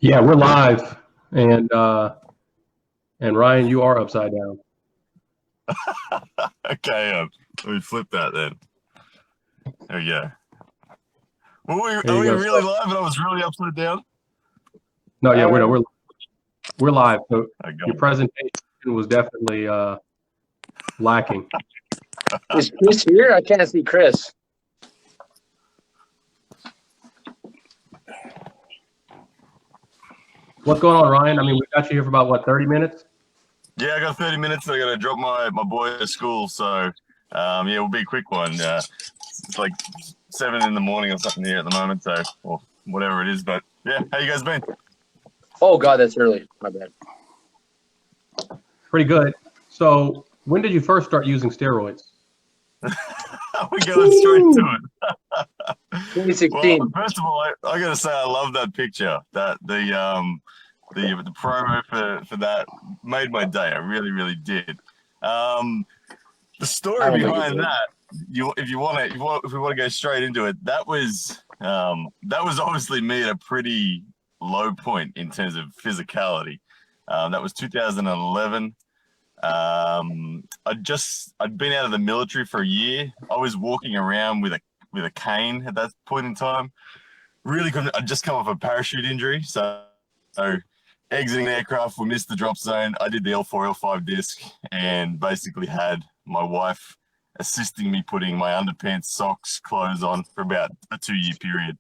Yeah, we're live, and Ryan, you are upside down. Okay, let me flip that then. There we go. Well, are we really live and I was really upside down? No, yeah, we're live. So your presentation was definitely lacking. Is Chris here? I can't see Chris. What's going on, Ryan? I mean, we got you here for about, 30 minutes? Yeah, I got 30 minutes. I got to drop my boy to school. So, yeah, it'll be a quick one. It's like 7 in the morning or something here at the moment. So, or whatever it is. But, yeah, how you guys been? Oh, God, that's early. My bad. Pretty good. So when did you first start using steroids? We're going straight to it. 2016. Well, first of all, I got to say I love that picture. That the promo for that made my day. I really, really did. The story behind that, if we want to go straight into it, that was obviously me at a pretty low point in terms of physicality. That was 2011. I'd been out of the military for a year. I was walking around with a cane at that point in time. Really couldn't. I'd just come off a parachute injury, so exiting the aircraft, we missed the drop zone. I did the L4, L5 disc, and basically had my wife assisting me putting my underpants, socks, clothes on for about a 2-year period.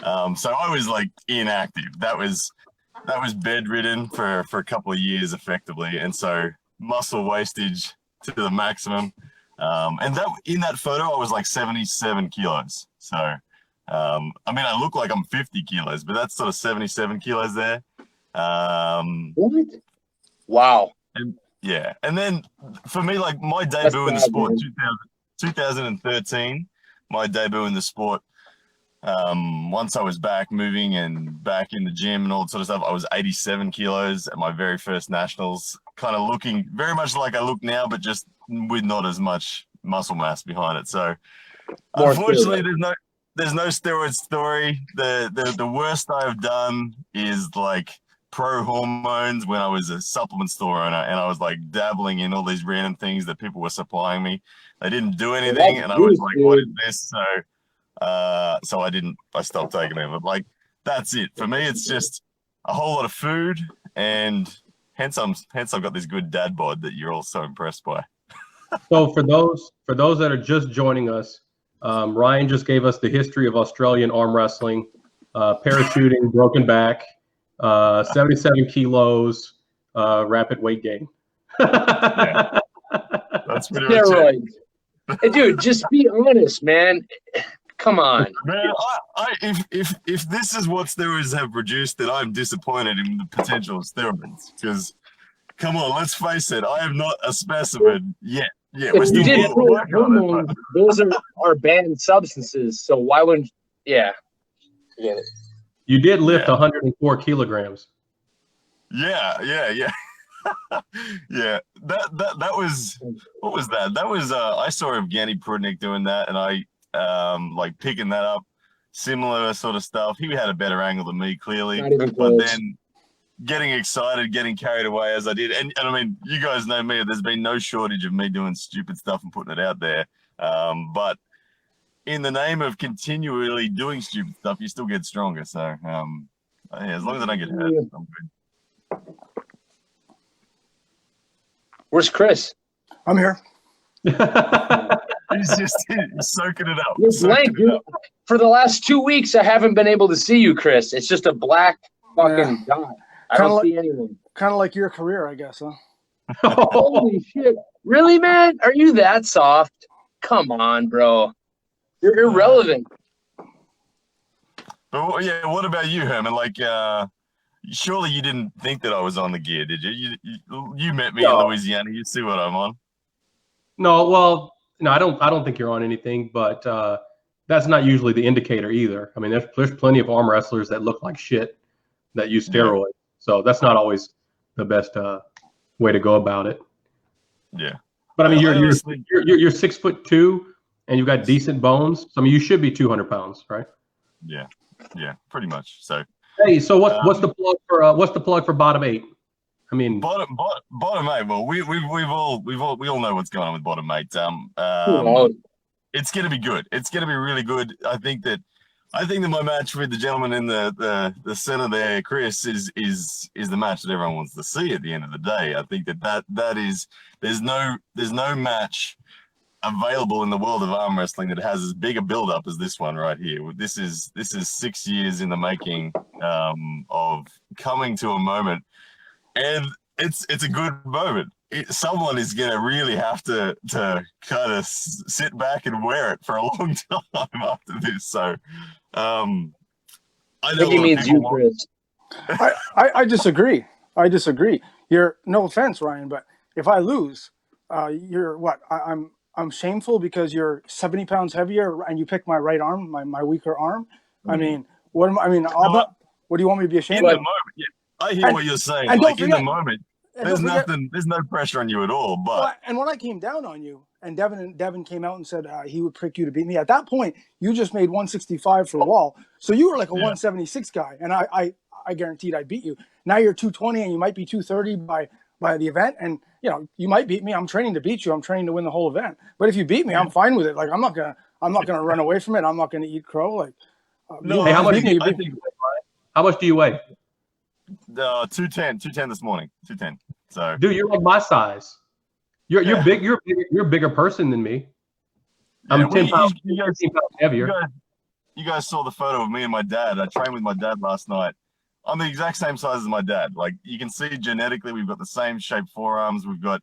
So I was like inactive. That was bedridden for a couple of years effectively, and so muscle wastage to the maximum. And that in that photo, I was like 77 kilos. So, I mean, I look like I'm 50 kilos, but that's sort of 77 kilos there. What? Wow. Yeah. And then for me, like my debut in the sport, 2013, my debut in the sport, once I was back moving and back in the gym and all that sort of stuff, I was 87 kilos at my very first nationals, kind of looking very much like I look now, but just with not as much muscle mass behind it. So unfortunately, there's no steroid story. The worst I've done is like pro hormones when I was a supplement store owner and I was like dabbling in all these random things that people were supplying me. They didn't do anything, and I was like, what is this? So I stopped taking them. But like, that's it. For me, it's just a whole lot of food, and hence I've got this good dad bod that you're all so impressed by. So for those that are just joining us, Ryan just gave us the history of Australian arm wrestling, parachuting, broken back, 77 kilos, rapid weight gain. Yeah. That's pretty much Steroids. Hey, dude, just be honest, man. Come on, man. If this is what steroids have produced, then I'm disappointed in the potential of steroids. Because, come on, let's face it, I am not a specimen yet. Yeah, we're still working on it. Those are banned substances. So why wouldn't? Yeah. Forget it. You did lift 104 kilograms. Yeah. Yeah. That was, what was that? That was I saw Evgeny Prudnik doing that, and I like picking that up, similar sort of stuff. He had a better angle than me, clearly, but then getting excited, getting carried away as I did, and I mean, you guys know me. There's been no shortage of me doing stupid stuff and putting it out there, but in the name of continually doing stupid stuff, you still get stronger. So yeah, as long as I don't get hurt, I'm good. Where's Chris? I'm here. He's soaking it up. It's blank, dude. For the last 2 weeks, I haven't been able to see you, Chris. It's just a black fucking dot. I don't see anyone. Kind of like your career, I guess, huh? Holy shit. Really, man? Are you that soft? Come on, bro. You're irrelevant. But yeah, what about you, Herman? Like, surely you didn't think that I was on the gear, did you? You met me in Louisiana. You see what I'm on. No, well, no, I don't think you're on anything, but that's not usually the indicator either. I mean, there's plenty of arm wrestlers that look like shit that use steroids, so that's not always the best way to go about it. Yeah, but I mean, you're 6'2" and you've got decent bones. So, I mean, you should be 200 pounds, right? Yeah, pretty much. So Hey, so what's the plug for bottom 8? I mean, bottom 8. Well, we all know what's going on with bottom 8. It's going to be good. It's going to be really good. I think that my match with the gentleman in the center there, Chris, is the match that everyone wants to see at the end of the day. I think that is there's no match available in the world of arm wrestling that has as big a build up as this one right here. This is 6 years in the making of coming to a moment, and it's a good moment. Someone is going to really have to kind of sit back and wear it for a long time after this. So, I think he means you, Chris. I disagree. You're no offense, Ryan, but if I lose, you're what? I'm shameful because you're 70 pounds heavier and you pick my right arm, my weaker arm. I mean, what do you want me to be ashamed of? In of? the moment, yeah. I hear what you're saying. Like in the moment, there's no pressure on you at all. But and when I came down on you, and Devin came out and said he would pick you to beat me. At that point, you just made 165 for the wall, so you were like a 176 guy, and I guaranteed I'd beat you. Now you're 220, and you might be 230 by the event, and you might beat me. I'm training to beat you. I'm training to win the whole event. But if you beat me, I'm fine with it. Like I'm not gonna run away from it. I'm not gonna eat crow. Like hey, how much do you weigh? 210 this morning. 210. So, dude, you're like my size. You're big. You're a bigger person than me. I'm 10 pounds heavier. You guys saw the photo of me and my dad. I trained with my dad last night. I'm the exact same size as my dad. Like you can see genetically, we've got the same shaped forearms. We've got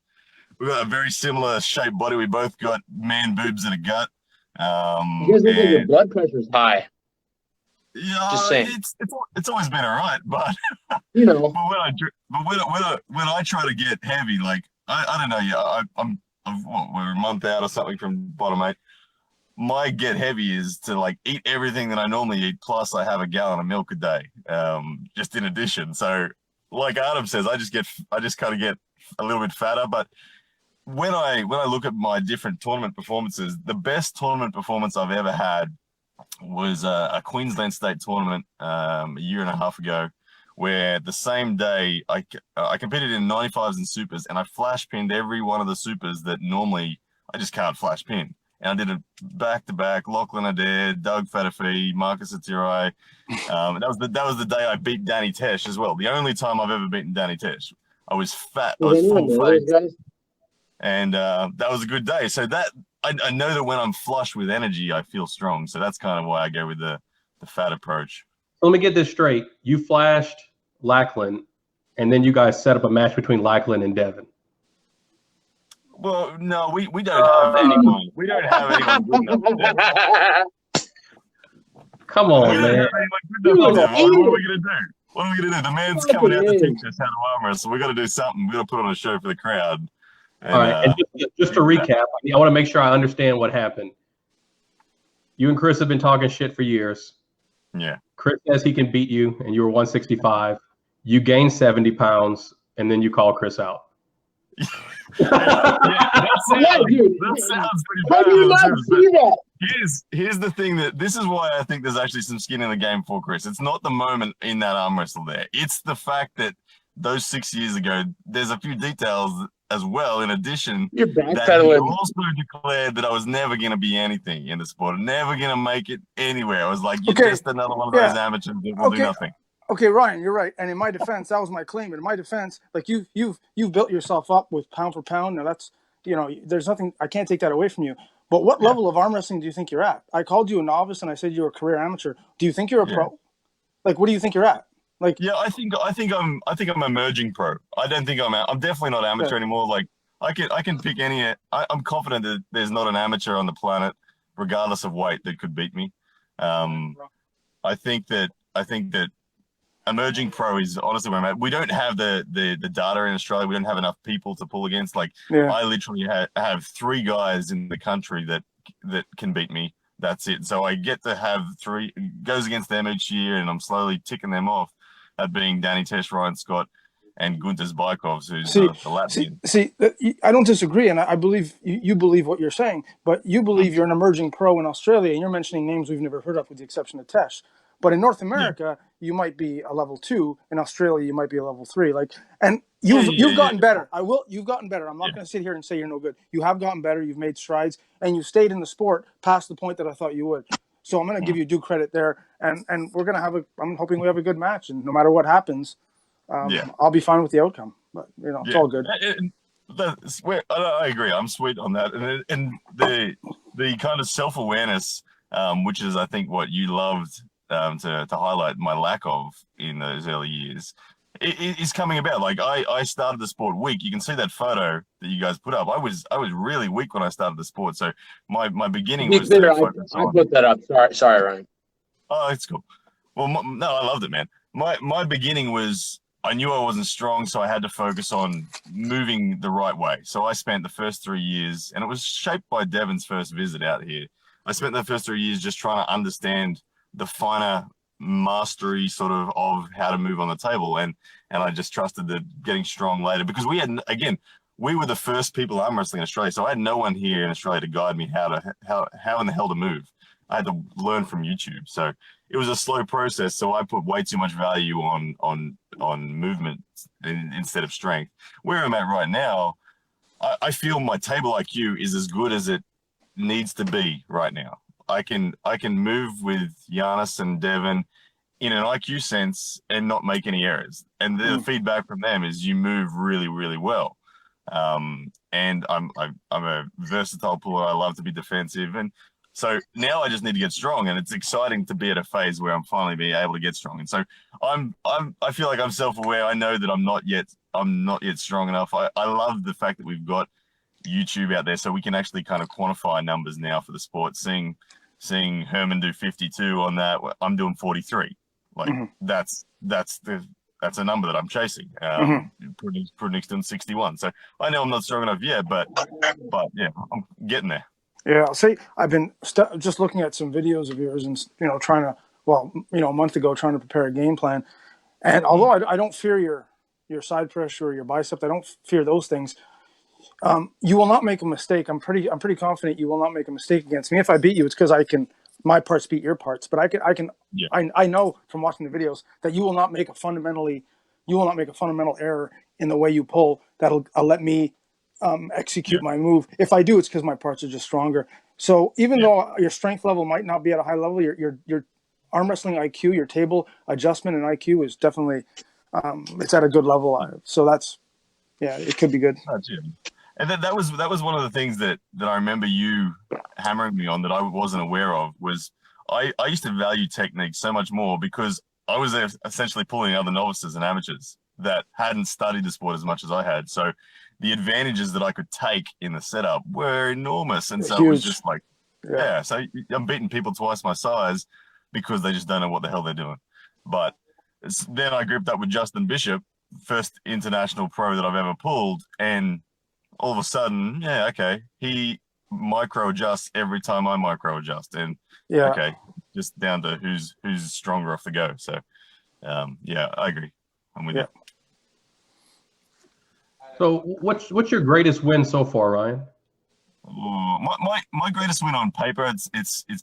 a very similar shaped body. We both got man boobs and a gut. You guys look like your blood pressure's high. Yeah, just saying. It's always been all right, but but when I try to get heavy, like I don't know, we're a month out or something from bottom 8. My get heavy is to like eat everything that I normally eat, plus I have a gallon of milk a day, just in addition. So, like Adam says, I just kind of get a little bit fatter. But when I look at my different tournament performances, the best tournament performance I've ever had was a Queensland State tournament a year and a half ago, where the same day I competed in 95s and supers, and I flash pinned every one of the supers that normally I just can't flash pin. And I did it back-to-back. Lachlan Adair, Doug Fatafi, Marcus Atirai. That was the day I beat Danny Tesh as well. The only time I've ever beaten Danny Tesh. I was fat. I was full face. And that was a good day. So that I know that when I'm flush with energy, I feel strong. So that's kind of why I go with the fat approach. Let me get this straight. You flashed Lachlan, and then you guys set up a match between Lachlan and Devin. Well, no, we don't have anyone. We don't have anyone good enough. Come on, man. What are we gonna do? What are we gonna do? The man's coming out to teach us how to arm wrestle. We got to do something. We got to put on a show for the crowd. And, all right. And just to recap, I want to make sure I understand what happened. You and Chris have been talking shit for years. Yeah. Chris says he can beat you, and you were 165. You gained 70 pounds, and then you call Chris out. That sounds pretty bad. How do you not see that? Here's the thing this is why I think there's actually some skin in the game for Chris. It's not the moment in that arm wrestle there. It's the fact that those 6 years ago, there's a few details as well. In addition, you're that he also declared that I was never going to be anything in the sport, never going to make it anywhere. I was like, you're just another one of those amateurs that will do nothing. Okay, Ryan, you're right. And in my defense, that was my claim. And in my defense, like you've built yourself up with pound for pound. Now that's there's nothing, I can't take that away from you. But what level of arm wrestling do you think you're at? I called you a novice and I said you're a career amateur. Do you think you're a pro? Like, what do you think you're at? Like, I think I'm emerging pro. I don't think I'm definitely not amateur anymore. Like I can pick any. I'm confident that there's not an amateur on the planet, regardless of weight, that could beat me. I think that emerging pro is honestly where I'm at. We don't have the data in Australia. We don't have enough people to pull against. Like I literally have 3 guys in the country that can beat me. That's it. So I get to have 3, goes against them each year, and I'm slowly ticking them off. That being Danny Tesh, Ryan Scott, and Gunter Zbykovs, who's the Latvian. I don't disagree, and I believe you believe what you're saying, but you believe you're an emerging pro in Australia, and you're mentioning names we've never heard of, with the exception of Tesh. But in North America, you might be a level 2. In Australia, you might be a level 3. And you've gotten better. You've gotten better. I'm not going to sit here and say you're no good. You have gotten better. You've made strides, and you stayed in the sport past the point that I thought you would. So I'm going to give you due credit there, and we're going to I'm hoping we have a good match, and no matter what happens, I'll be fine with the outcome. But it's all good. I agree. I'm sweet on that, and the kind of self-awareness, which is I think what you loved to highlight my lack of in those early years, is coming about. Like I started the sport weak. You can see that photo that you guys put up. I was really weak when I started the sport. So my beginning was. I put that up. Sorry, Ryan. Oh, it's cool. Well, no, I loved it, man. My beginning was. I knew I wasn't strong, so I had to focus on moving the right way. So I spent the first 3 years, and it was shaped by Devin's first visit out here. I spent the first 3 years just trying to understand the finer mastery sort of how to move on the table. And I just trusted that getting strong later, because we were the first people arm wrestling in Australia. So I had no one here in Australia to guide me how in the hell to move. I had to learn from YouTube. So it was a slow process. So I put way too much value on movement instead of strength. Where I'm at right now, I feel my table IQ is as good as it needs to be right now. I can move with Giannis and Devin in an IQ sense and not make any errors. And the feedback from them is you move really, really well. And I'm a versatile puller. I love to be defensive, and so now I just need to get strong, and it's exciting to be at a phase where I'm finally being able to get strong. And so I feel like I'm self-aware. I know that I'm not yet strong enough. I love the fact that we've got YouTube out there, so we can actually kind of quantify numbers now for the sport. Seeing Herman do 52 on that, I'm doing 43. Like that's a number that I'm chasing. Prudnick's doing 61. So I know I'm not strong enough yet, but yeah, I'm getting there. Yeah, I'll say I've been just looking at some videos of yours and, trying to, a month ago, trying to prepare a game plan. And although I don't fear your side pressure or your bicep, I don't fear those things. You will not make a mistake. I'm pretty confident you will not make a mistake against me. If I beat you, it's because my parts beat your parts. But I know from watching the videos that you will not make a fundamental error in the way you pull that'll let me execute my move. If I do, it's because my parts are just stronger. So even though your strength level might not be at a high level, your arm wrestling IQ, your table adjustment and IQ is definitely it's at a good level. So it could be good. That's it. And that was one of the things that I remember you hammering me on that I wasn't aware of. Was I used to value technique so much more because I was essentially pulling other novices and amateurs that hadn't studied the sport as much as I had. So the advantages that I could take in the setup were enormous. And so it was just like, so I'm beating people twice my size because they just don't know what the hell they're doing. But then I grouped up with Justin Bishop, first international pro that I've ever pulled. And all of a sudden, he micro adjusts every time I micro adjust. And just down to who's stronger off the go. So, I agree. I'm with you. So what's your greatest win so far, Ryan? My greatest win on paper, it's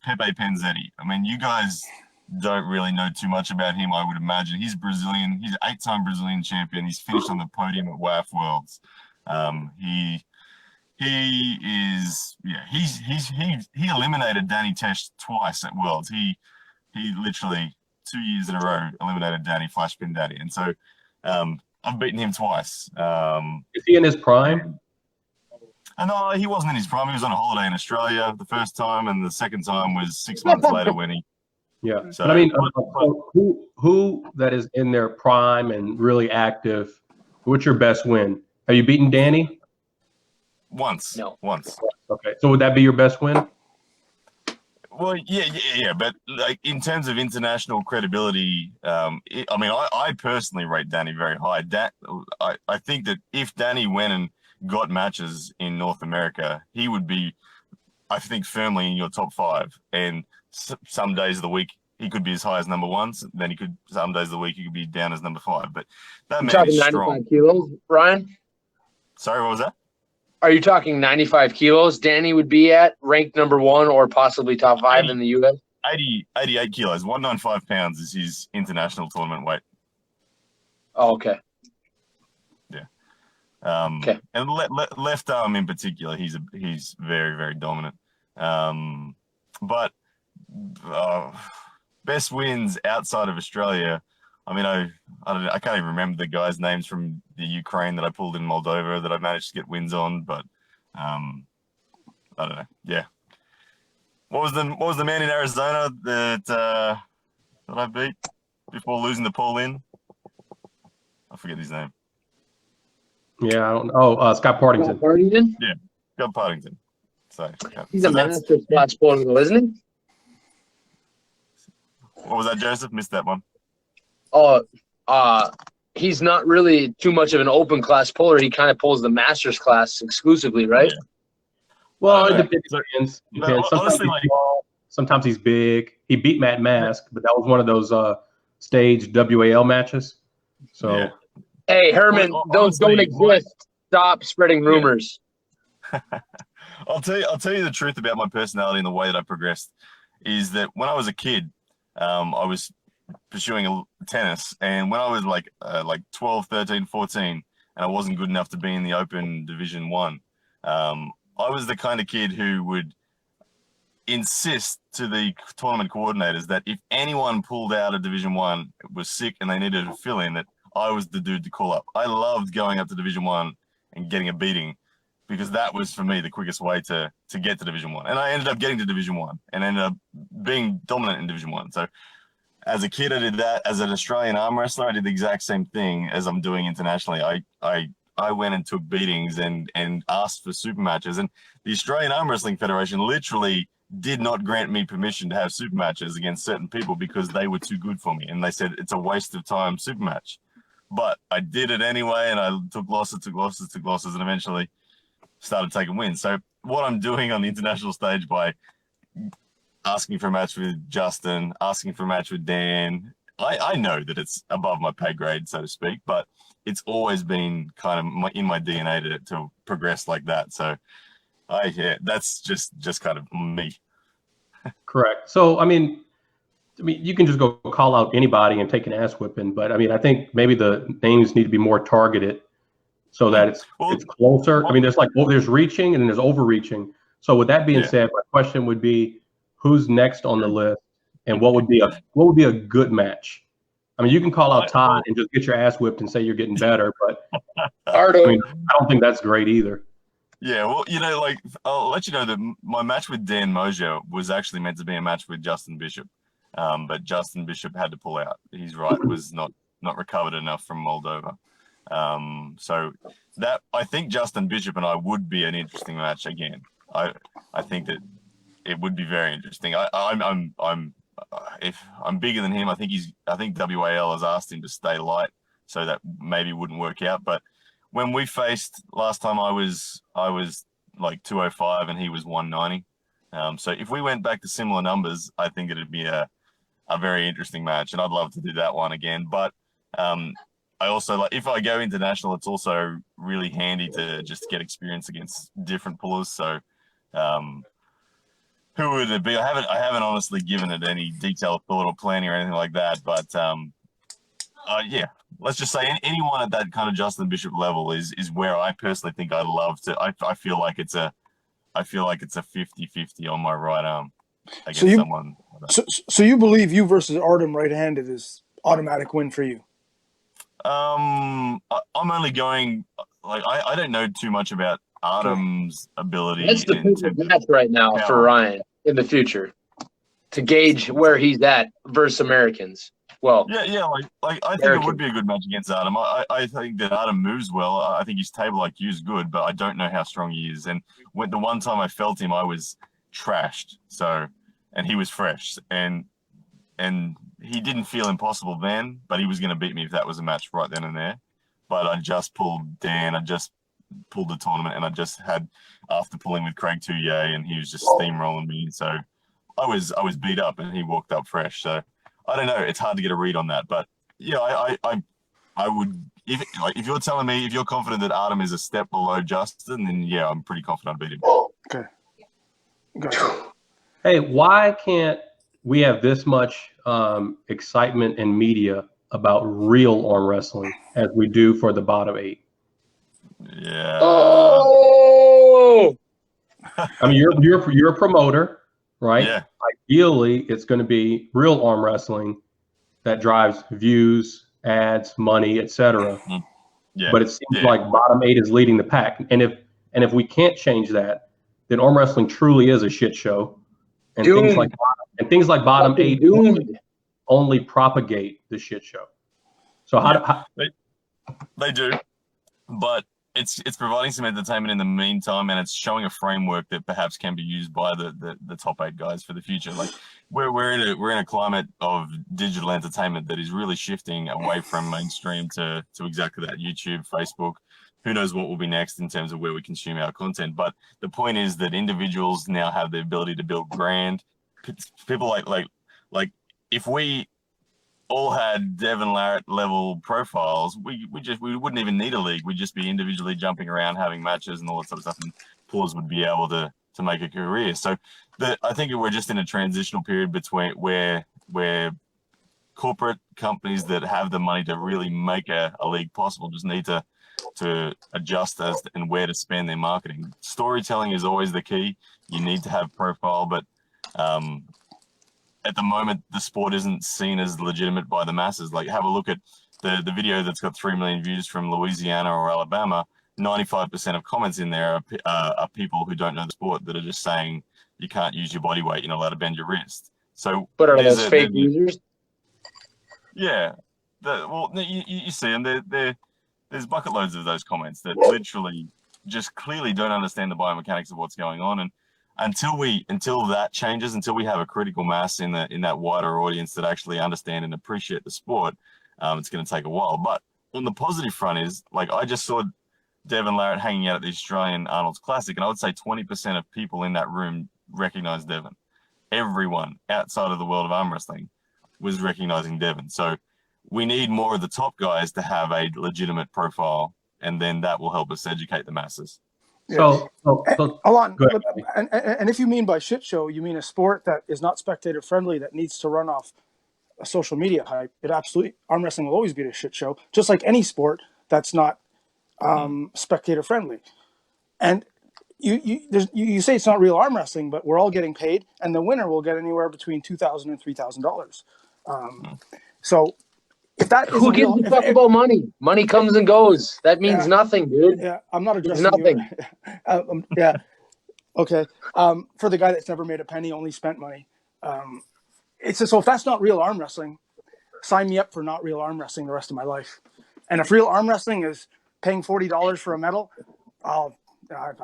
Pepe Penzetti. I mean, you guys don't really know too much about him, I would imagine. He's Brazilian. He's an 8-time Brazilian champion. He's finished on the podium at WAF Worlds. He eliminated Danny Tesh twice at Worlds. He literally 2 years in a row eliminated Danny, flashpin Danny. And so I've beaten him twice. Is he in his prime? No, he wasn't in his prime. He was on a holiday in Australia the first time, and the second time was 6 months later when he. Yeah. So, but I mean, who that is in their prime and really active? What's your best win? Have you beaten Danny? Once. No. Once. Okay. So would that be your best win? Well, yeah. But like in terms of international credibility, I personally rate Danny very high. I think that if Danny went and got matches in North America, he would be, I think, firmly in your top 5. And some days of the week he could be as high as number 1. Then some days of the week he could be down as number 5. But that man is strong. 95 kilos, Ryan? Sorry, what was that? Are you talking 95 kilos Danny would be at, ranked number 1 or possibly top 5 in the U.S.? 88 kilos, 195 pounds is his international tournament weight. Oh, okay. Yeah. Okay. And left arm in particular, he's very, very dominant. But best wins outside of Australia. I mean, I don't know, I can't even remember the guys' names from the Ukraine that I pulled in Moldova that I managed to get wins on, but I don't know. Yeah. What was the man in Arizona that I beat before losing to Paul Lynn? I forget his name. Yeah, I don't know. Oh, Scott Partington. Partington? Yeah, Scott Partington. So he's a master class polo, isn't he? What was that, Joseph? Missed that one. Oh, he's not really too much of an open class puller. He kind of pulls the masters class exclusively, right? Yeah. Well, it depends. Sometimes honestly, he's small, sometimes he's big. He beat Matt Mask, but that was one of those staged WAL matches. So, yeah. Hey, Herman, those don't exist. Stop spreading rumors. I'll tell you the truth about my personality and the way that I progressed is that when I was a kid, I was pursuing tennis, and when I was like 12, 13, 14, and I wasn't good enough to be in the Open Division 1, I was the kind of kid who would insist to the tournament coordinators that if anyone pulled out of Division 1 was sick and they needed to fill in, that I was the dude to call up. I loved going up to Division 1 and getting a beating because that was, for me, the quickest way to get to Division 1. And I ended up getting to Division 1 and ended up being dominant in Division 1. So as a kid, I did that. As an Australian arm wrestler, I did the exact same thing as I'm doing internationally. I went and took beatings and asked for super matches. And the Australian Arm Wrestling Federation literally did not grant me permission to have super matches against certain people because they were too good for me. And they said, it's a waste of time super match. But I did it anyway, and I took losses, and eventually started taking wins. So what I'm doing on the international stage by asking for a match with Justin, asking for a match with Dan, I know that it's above my pay grade, so to speak, but it's always been kind of in my DNA to progress like that. So that's just kind of me. correct. So, I mean, you can just go call out anybody and take an ass whipping, but I mean, I think maybe the names need to be more targeted so that it's closer. I mean, there's reaching and then there's overreaching. So with that being said, my question would be, who's next on the list, and what would be a good match? I mean, you can call out Todd and just get your ass whipped and say you're getting better, but I don't think that's great either. Yeah, well, I'll let you know that my match with Dan Mosier was actually meant to be a match with Justin Bishop, but Justin Bishop had to pull out. His right was not recovered enough from Moldova. So that I think Justin Bishop and I would be an interesting match again. I think that it would be very interesting. If I'm bigger than him, I think WAL has asked him to stay light, so that maybe wouldn't work out. But when we faced last time, I was like 205 and he was 190. So if we went back to similar numbers, I think it'd be a very interesting match, and I'd love to do that one again. But I also if I go international, it's also really handy to just get experience against different pullers. So who would it be? I haven't honestly given it any detailed thought or planning or anything like that. But let's just say anyone at that kind of Justin Bishop level is where I personally think I'd love to. I feel like it's a 50-50 on my right arm against someone. So you believe you versus Artem right-handed is automatic win for you? I'm only going I don't know too much about Artem's ability. That's the perfect match right now for Ryan in the future to gauge where he's at versus Americans. Well, I think it would be a good match against Artem. I think that Artem moves well. I think his table IQ is good, but I don't know how strong he is. And the one time I felt him, I was trashed. So, and he was fresh, and he didn't feel impossible then, but he was going to beat me if that was a match right then and there. But I just pulled Dan. I just pulled the tournament, and I just had after pulling with Craig Touye, and he was just steamrolling me. So I was beat up, and he walked up fresh. So I don't know. It's hard to get a read on that, but I would if you're telling me if you're confident that Artem is a step below Justin, then yeah, I'm pretty confident I'd beat him. Okay. Hey, why can't we have this much excitement and media about real arm wrestling as we do for the bottom 8. Yeah. Oh, I mean, you're a promoter, right? Yeah. Ideally, it's going to be real arm wrestling that drives views, ads, money, etc. Yeah. But it seems like bottom 8 is leading the pack, and if we can't change that, then arm wrestling truly is a shit show, and things like bottom 8 only propagate the shit show. So how they do, but it's providing some entertainment in the meantime, and it's showing a framework that perhaps can be used by the top 8 guys for the future. Like we're in a climate of digital entertainment that is really shifting away from mainstream to exactly that. YouTube, Facebook, who knows what will be next in terms of where we consume our content. But the point is that individuals now have the ability to build brand. People like if we all had Devin Larratt level profiles, we wouldn't even need a league. We'd just be individually jumping around, having matches and all that sort of stuff, and pros would be able to make a career. So I think we're just in a transitional period between where corporate companies that have the money to really make a league possible just need to adjust and where to spend their marketing. Storytelling is always the key. You need to have profile, but at the moment, the sport isn't seen as legitimate by the masses. Like, have a look at the video that's got 3 million views from Louisiana or Alabama. 95% of comments in there are people who don't know the sport that are just saying you can't use your body weight, you're not allowed to bend your wrist. So, but are those fake users? Yeah. You see them. There's bucket loads of those comments that literally just clearly don't understand the biomechanics of what's going on. And until that changes, until we have a critical mass in that wider audience that actually understand and appreciate the sport, it's going to take a while. But on the positive front is, like, I just saw Devin Larratt hanging out at the Australian Arnold's Classic, and I would say 20% of people in that room recognize Devin. Everyone outside of the world of arm wrestling was recognizing Devin. So we need more of the top guys to have a legitimate profile, and then that will help us educate the masses. So Alon, and if you mean by shit show, you mean a sport that is not spectator friendly, that needs to run off a social media hype. Arm wrestling will always be a shit show, just like any sport that's not spectator friendly. And you say it's not real arm wrestling, but we're all getting paid, and the winner will get anywhere between $2,000 and $3,000. So if that who gives a fuck about money? Money comes and goes. That means nothing, dude. Yeah, I'm not addressing nothing. Yeah. Okay. For the guy that's never made a penny, only spent money. So if that's not real arm wrestling, sign me up for not real arm wrestling the rest of my life. And if real arm wrestling is paying $40 for a medal, I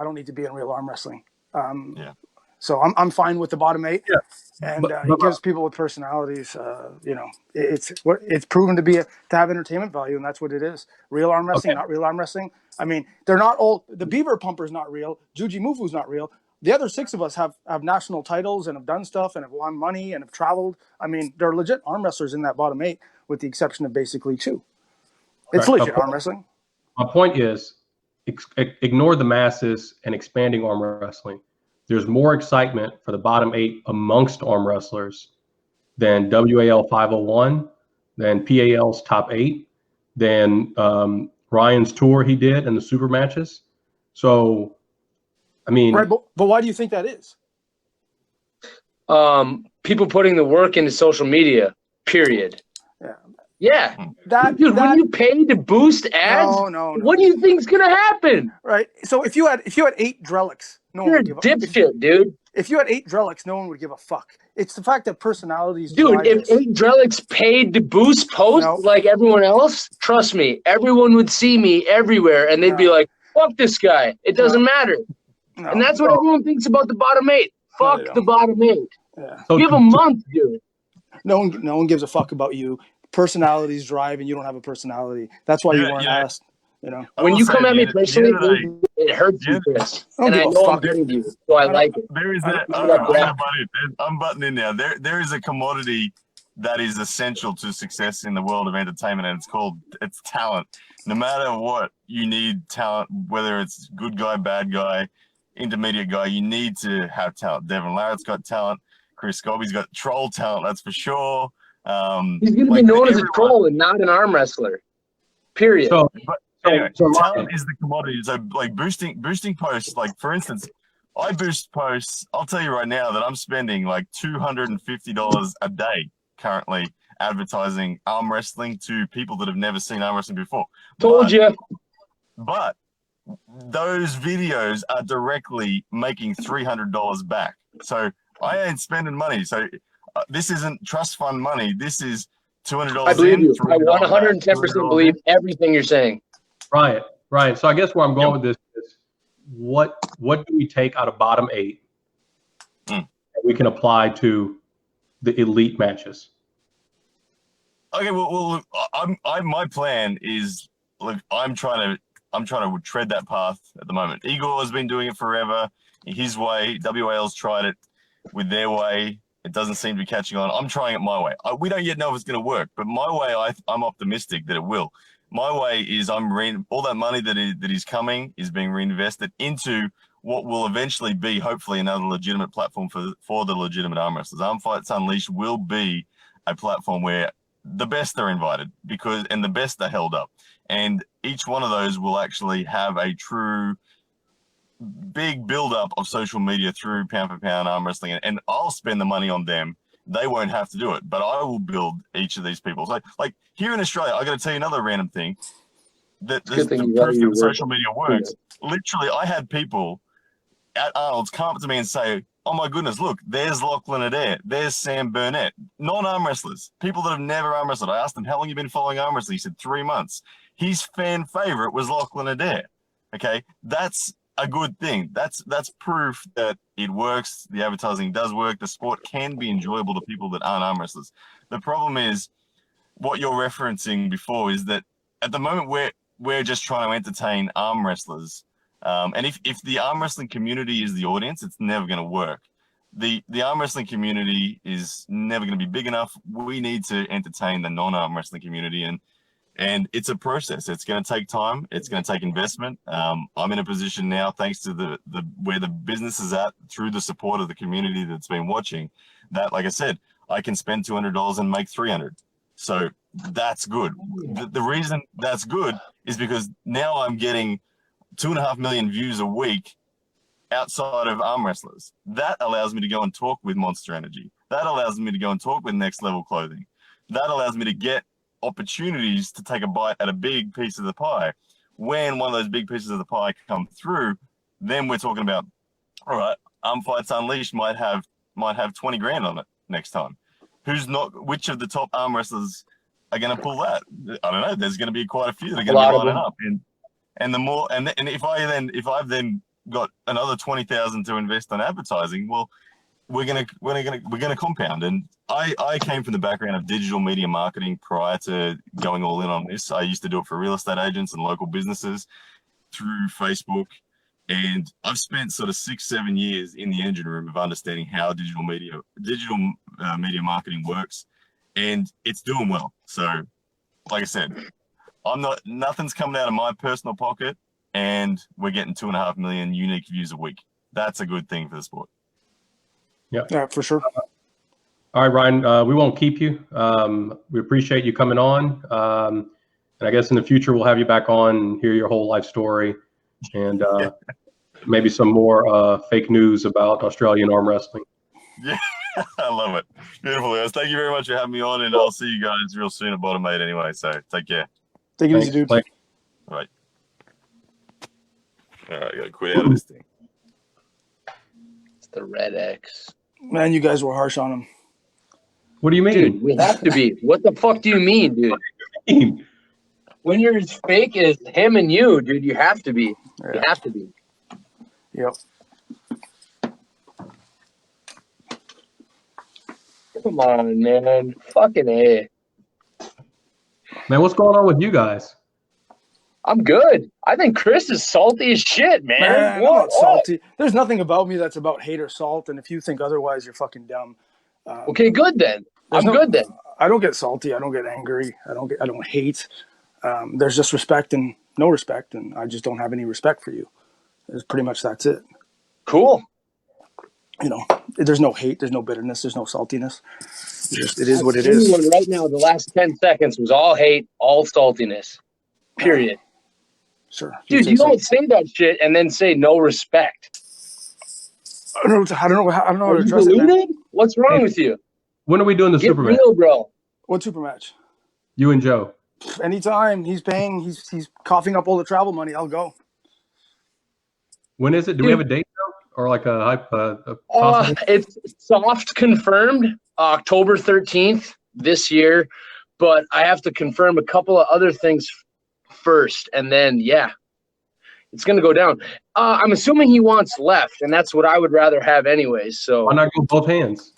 don't need to be in real arm wrestling. So I'm fine with the bottom 8. Yeah. And it gives people with personalities, it's proven to have entertainment value, and that's what it is. Real arm wrestling, not real arm wrestling. I mean, they're not all. The Beaver Pumper's not real. Juji Mufu's not real. The other 6 of us have national titles and have done stuff and have won money and have traveled. I mean, they're legit arm wrestlers in that bottom 8, with the exception of basically 2. It's legit arm wrestling. My point is, ignore the masses and expanding arm wrestling. There's more excitement for the bottom 8 amongst arm wrestlers than WAL 501, than PAL's top 8, than Ryan's tour he did and the super matches. So, I mean, right, but why do you think that is? People putting the work into social media. Period. Yeah. Dude, when you pay to boost ads, no. What do you think's gonna happen? Right. So if you had 8 Drellics, you're a dipshit, dude. If you had 8 Drellics, no one would give a fuck. It's the fact that personalities. Dude, if 8 Drellics paid to boost posts like everyone else, trust me, everyone would see me everywhere, and they'd be like, "Fuck this guy. It doesn't matter." And that's what everyone thinks about the bottom 8. Fuck the bottom 8. Yeah. You have a month, dude. No one gives a fuck about you. Personalities drive, and you don't have a personality. That's why you weren't asked. When you come at me personally, it hurts you, Chris. And I know I'm hurting you, so I like it. There is I'm butting in now. There is a commodity that is essential to success in the world of entertainment, and it's talent. No matter what, you need talent, whether it's good guy, bad guy, intermediate guy, you need to have talent. Devin Larratt's got talent. Chris Gobby's got troll talent, that's for sure. He's going to be known as a troll and not an arm wrestler. Period. So, anyway, so talent is the commodity. So, like boosting posts, like for instance, I boost posts. I'll tell you right now that I'm spending like $250 a day currently advertising arm wrestling to people that have never seen arm wrestling before. Told you. But those videos are directly making $300 back. So I ain't spending money. So this isn't trust fund money. This is $200 I believe you. I $300 110% believe everything you're saying. Ryan. So I guess where I'm going with this is what do we take out of bottom 8 that we can apply to the elite matches? Okay, well, my plan is, look, I'm trying to tread that path at the moment. Igor has been doing it forever, his way. WAL's tried it with their way. It doesn't seem to be catching on. I'm trying it my way. We don't yet know if it's going to work, but my way, I'm optimistic that it will. My way is all that money that is coming is being reinvested into what will eventually be, hopefully, another legitimate platform for the legitimate arm wrestlers. Arm Fights Unleashed will be a platform where the best are invited and the best are held up. And each one of those will actually have a true big build-up of social media through pound for pound arm wrestling. And I'll spend the money on them. They won't have to do it, but I will build each of these people. So, like here in Australia, I got to tell you another random thing. That the proof that social media works. Literally, I had people at Arnold's come up to me and say, "Oh my goodness, look, there's Lachlan Adair, there's Sam Burnett, non-arm wrestlers, people that have never arm wrestled." I asked him, "How long you been following arm wrestling?" He said, 3 months. His fan favorite was Lachlan Adair. Okay, that's a good thing. That's proof that it works. The advertising does work. The sport can be enjoyable to people that aren't arm wrestlers. The problem is what you're referencing before is that at the moment we're just trying to entertain arm wrestlers. And if the arm wrestling community is the audience, it's never going to work. The arm wrestling community is never going to be big enough. We need to entertain the non-arm wrestling community, and it's a process. It's going to take time. It's going to take investment. I'm in a position now, thanks to the where the business is at, through the support of the community that's been watching, that, like I said, I can spend $200 and make $300. So that's good. The reason that's good is because now I'm getting 2.5 million views a week outside of arm wrestlers. That allows me to go and talk with Monster Energy. That allows me to go and talk with Next Level Clothing. That allows me to get opportunities to take a bite at a big piece of the pie. When one of those big pieces of the pie come through, then we're talking about, all right, Arm Fights Unleashed might have 20 grand on it next time. Which of the top arm wrestlers are going to pull that? I don't know. There's going to be quite a few that are going to be lining up. And if I've then got another 20,000 to invest on advertising, well, we're gonna compound. And I came from the background of digital media marketing prior to going all in on this. I used to do it for real estate agents and local businesses through Facebook, and I've spent sort of 6-7 years in the engine room of understanding how digital media marketing works, and it's doing well. So, like I said, nothing's coming out of my personal pocket, and we're getting 2.5 million unique views a week. That's a good thing for the sport. Yeah, for sure. All right, Ryan, we won't keep you. We appreciate you coming on. And I guess in the future, we'll have you back on and hear your whole life story, and maybe some more fake news about Australian arm wrestling. Yeah, I love it. Beautiful, guys. Thank you very much for having me on, and I'll see you guys real soon at Bottom 8 anyway, so take care. Take it easy, dude. All right. All right, I got to quit out of this thing. It's the red X. Man, you guys were harsh on him. What do you mean? Dude, we have to be. What the fuck do you mean, dude? When you're as fake as him and you, dude, you have to be. Yeah. You have to be. Yep. Come on, man. Fucking A. Man, what's going on with you guys? I'm good. I think Chris is salty as shit, man. I'm not salty. There's nothing about me that's about hate or salt, and if you think otherwise, you're fucking dumb. Okay, good then. I'm good then. I don't get salty. I don't get angry. I don't hate. There's just respect and no respect, and I just don't have any respect for you. It's pretty much that's it. Cool. you know, there's no hate, there's no bitterness, there's no saltiness. It is what it is. Right now, the last 10 seconds was all hate, all saltiness. Period. Sure. Dude, you don't say that shit and then say no respect. I don't know how to address it, man. What's wrong with you? When are we doing the Get super match? real, bro. What super match? You and Joe. Anytime he's paying, he's coughing up all the travel money, I'll go. When is it? Do we have a date or like a possible? It's soft confirmed October 13th this year, but I have to confirm a couple of other things first, and then it's gonna go down. I'm assuming he wants left, and that's what I would rather have anyways. So why not go both hands?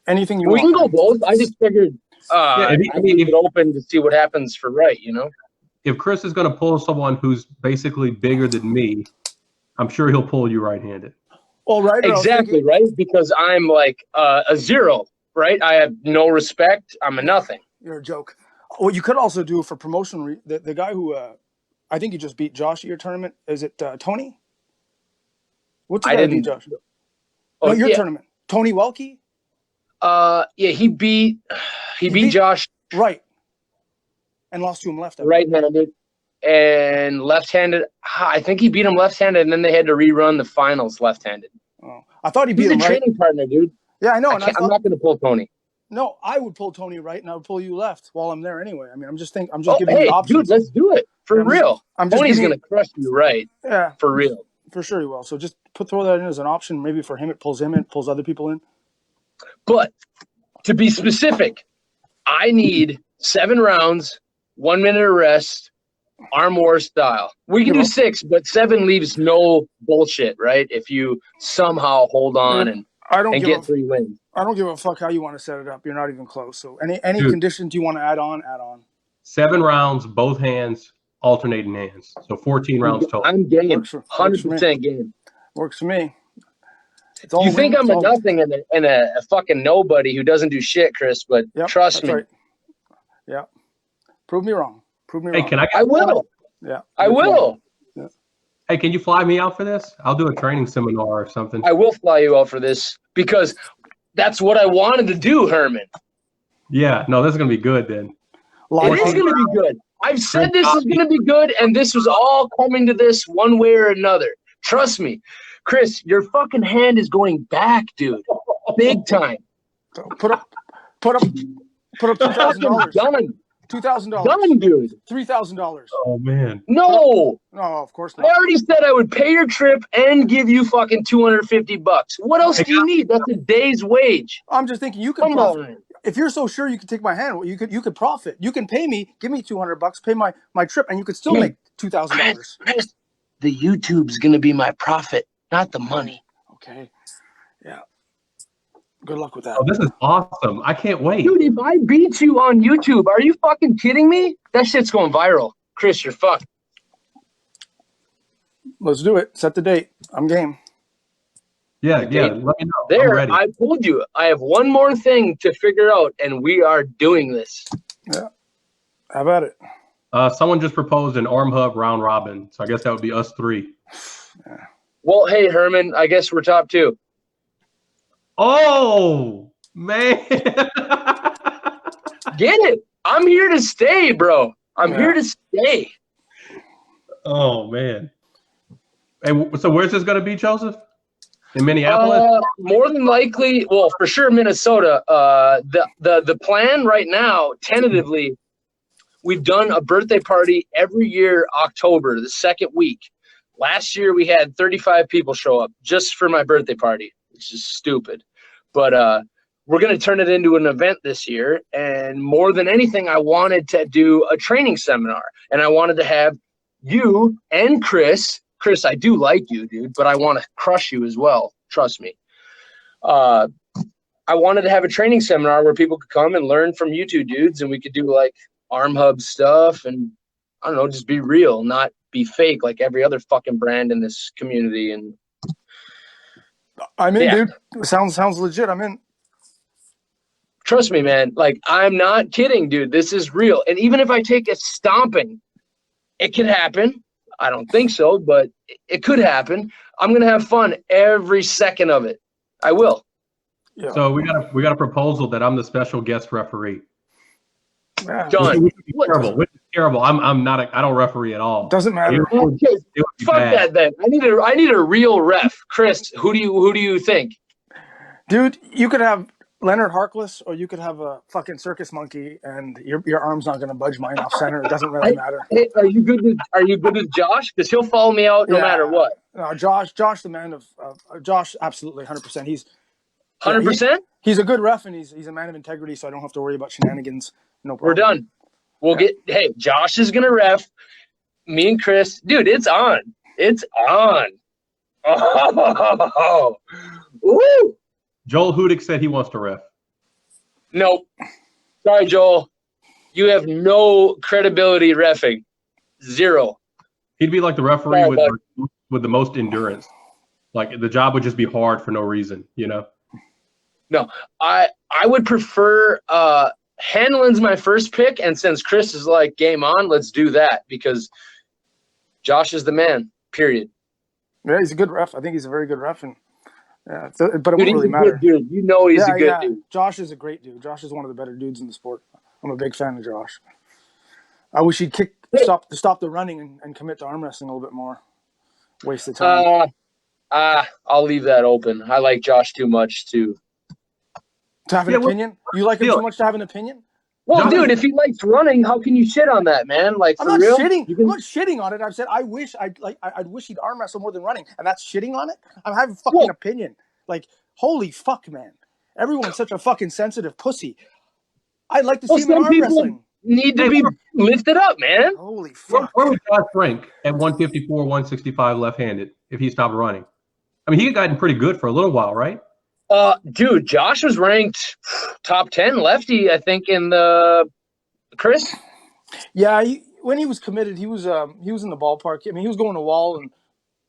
Anything you we want. can go both. I just figured I leave it open to see what happens for right, you know. If Chris is going to pull someone who's basically bigger than me, I'm sure he'll pull you right-handed. All right. Exactly, right? Because I'm like a zero, right? I have no respect. I'm a nothing. You're a joke. What you could also do for promotion, the guy who I think you just beat Josh at your tournament, is it Tony? What's the guy who beat Josh? Oh, your tournament. Tony Welke? He beat Josh right, and lost to him right-handed and left-handed. I think he beat him left-handed, and then they had to rerun the finals left-handed. Oh, I thought he beat him He's a training partner, dude. Yeah, I know. I'm not going to pull Tony. No, I would pull Tony right, and I would pull you left while I'm there anyway. I mean, I'm just giving you options. Dude, let's do it for real. Tony's going to crush you, right? Yeah, for real. For sure he will. So just throw that in as an option. Maybe for him, it pulls him in, pulls other people in. But to be specific, I need 7 rounds, 1 minute of rest, arm war style. We can do 6, but 7 leaves no bullshit, right? If you somehow hold on and get 3 wins. I don't give a fuck how you want to set it up. You're not even close. So any conditions you want to add on, add on. 7 rounds, both hands, alternating hands. So 14 rounds total. I'm game. 100% game. Works for me. You think I'm a nothing and a fucking nobody who doesn't do shit, Chris, but trust me. Right. Yeah. Prove me wrong. Hey, can I will. Yeah. I will. Yeah. Hey, can you fly me out for this? I'll do a training seminar or something. I will fly you out for this because that's what I wanted to do, Herman. Yeah. No, this is going to be good then. It is going to be good. I've said this is going to be good, and this was all coming to this one way or another. Trust me. Chris, your fucking hand is going back, dude. Big time. So put up $2,000. Done. $2,000. Done, dude. $3,000. Oh man. No, of course not. I already said I would pay your trip and give you fucking $250. What else do you need? That's a day's wage. I'm just thinking you could profit. If you're so sure you could take my hand, you could profit. You can pay me, give me $200, pay my trip, and you could still make $2,000. Chris, the YouTube's gonna be my profit, not the money. Okay. Yeah. Good luck with that. Oh, this is awesome. I can't wait. Dude, if I beat you on YouTube, are you fucking kidding me? That shit's going viral. Chris, you're fucked. Let's do it. Set the date. I'm game. Yeah. Let me know. There, I'm ready. I told you. I have one more thing to figure out, and we are doing this. Yeah. How about it? Someone just proposed an arm hub round robin, so I guess that would be us 3. Yeah. Well, hey, Herman, I guess we're top 2. Oh, man. Get it. I'm here to stay, bro. I'm here to stay. Oh, man. Hey, so where's this going to be, Joseph? In Minneapolis? More than likely, well, for sure, Minnesota. The plan right now, tentatively, we've done a birthday party every year, October, the 2nd week. Last year, we had 35 people show up just for my birthday party, which is stupid. But we're going to turn it into an event this year. And more than anything, I wanted to do a training seminar. And I wanted to have you and Chris. Chris, I do like you, dude, but I want to crush you as well. Trust me. I wanted to have a training seminar where people could come and learn from you two dudes, and we could do like arm hub stuff and, I don't know, just be real, not be fake like every other fucking brand in this community. And I'm in, dude. Sounds legit. I'm in. Trust me, man. Like, I'm not kidding, dude. This is real. And even if I take a stomping, it could happen. I don't think so, but it could happen. I'm going to have fun every second of it. I will. Yeah. So we got a proposal that I'm the special guest referee. Yeah. Done. Which is terrible. Which is terrible. I'm not. I don't referee at all. Doesn't matter. It would be Fuck bad. that then. I need a real ref. Chris, who do you think? Dude, you could have Leonard Harkless, or you could have a fucking circus monkey, and your arm's not going to budge mine off center. It doesn't really matter. Hey, are you good with Josh? Because he'll follow me out no matter what. No, Josh, the man of Josh, absolutely 100%. He's 100%. He's a good ref, and he's a man of integrity, so I don't have to worry about shenanigans. No problem. We're done. We'll get. Hey, Josh is gonna ref. Me and Chris, dude, it's on. It's on. Oh, woo! Joel Hudick said he wants to ref. Nope. Sorry, Joel. You have no credibility reffing. Zero. He'd be like the referee Sorry, with the most endurance. Like the job would just be hard for no reason, you know? No, I would prefer Hanlon's my first pick, and since Chris is like game on, let's do that because Josh is the man. Period. Yeah, he's a good ref. I think he's a very good ref, and but it won't really He's a matter. good dude. You know he's a good dude. Josh is a great dude. Josh is one of the better dudes in the sport. I'm a big fan of Josh. I wish he'd stop the running and commit to arm wrestling a little bit more. Waste of time. I'll leave that open. I like Josh too much to have an opinion. You like him too much to have an opinion? Well, dude, if he likes running, how can you shit on that, man? Like, I'm for not real? shitting. I'm not shitting on it. I've said I wish he'd arm wrestle more than running, and that's shitting on it. I'm having a fucking opinion. Like, holy fuck, man! Everyone's such a fucking sensitive pussy. I'd like to see him in arm wrestling. Need to be lifted up, man. Holy fuck! Where would Josh rank at 154, 165 left-handed if he stopped running? I mean, he had gotten pretty good for a little while, right? Dude, Josh was ranked top 10 lefty, I think, in the Chris. Yeah, when he was committed, he was in the ballpark. I mean, he was going to wall and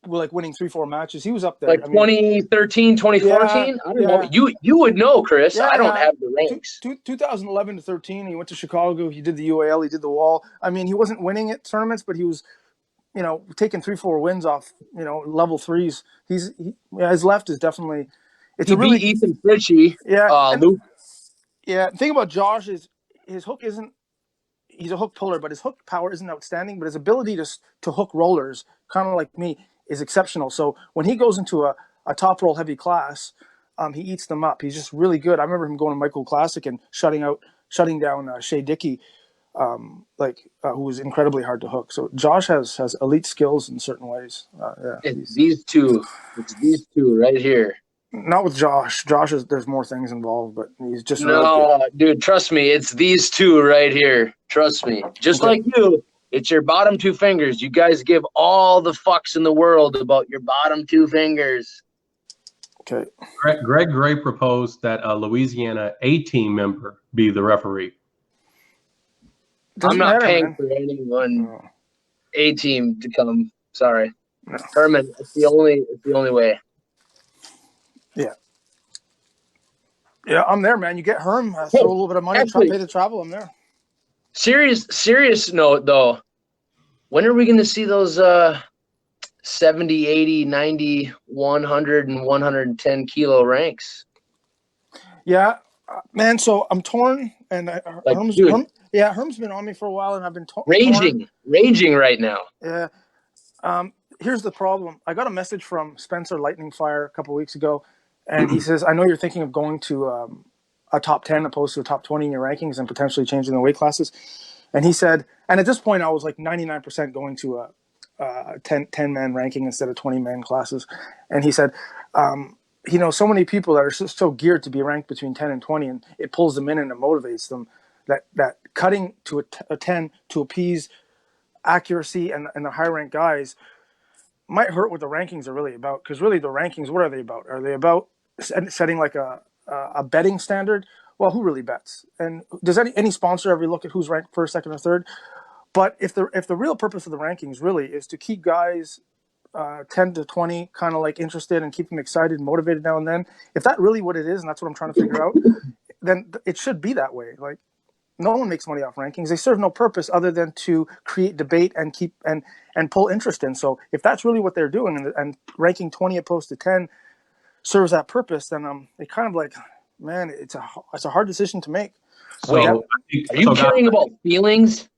like winning 3-4 matches. He was up there. Like 2013, 2014. I don't know. You would know, Chris. Yeah, I don't have the ranks. 2011 to 13. He went to Chicago. He did the UAL. He did the wall. I mean, he wasn't winning at tournaments, but he was, taking 3-4 wins off, level threes. His left is definitely. It's he beat Ethan Fritchie. Yeah. Luke. Yeah. The thing about Josh is his hook isn't. He's a hook puller, but his hook power isn't outstanding. But his ability to hook rollers, kind of like me, is exceptional. So when he goes into a top roll heavy class, he eats them up. He's just really good. I remember him going to Michael Classic and shutting down Shea Dickey, who was incredibly hard to hook. So Josh has elite skills in certain ways. It's these two right here. Not with Josh. There's more things involved, but he's just dude. Trust me, it's these two right here. Trust me. Just like you, it's your bottom two fingers. You guys give all the fucks in the world about your bottom two fingers. Okay. Greg Gray proposed that a Louisiana A-team member be the referee. I'm not paying for anyone A-team to come. Sorry, Herman. It's the only way. Yeah, I'm there, man. You get Herm, throw a little bit of money, try to pay the travel. I'm there. Serious note, though. When are we going to see those 70, 80, 90, 100, and 110 kilo ranks? Yeah, man. So I'm torn, and Herm's been on me for a while, and I've been raging right now. Yeah. Here's the problem. I got a message from Spencer Lightning Fire a couple of weeks ago. And he says, I know you're thinking of going to a top 10 opposed to a top 20 in your rankings and potentially changing the weight classes. And he said, and at this point, I was like 99% going to a 10-man ranking instead of 20-man classes. And he said, he knows so many people that are so geared to be ranked between 10 and 20, and it pulls them in and it motivates them, that cutting to a 10 to appease accuracy and the high-ranked guys might hurt what the rankings are really about. Because really the rankings, what are they about? Are they about setting like a betting standard? Well, who really bets? And does any sponsor ever look at who's ranked first, second, or third? But if the real purpose of the rankings really is to keep guys 10 to 20 kind of like interested and keep them excited and motivated now and then, if that's really what it is, and that's what I'm trying to figure out, then it should be that way. Like, no one makes money off rankings. They serve no purpose other than to create debate and keep and pull interest in. So if that's really what they're doing, and ranking 20 opposed to 10 serves that purpose, then it kind of like, man, it's a hard decision to make. So, Wait, I are think- you so caring guys, about feelings?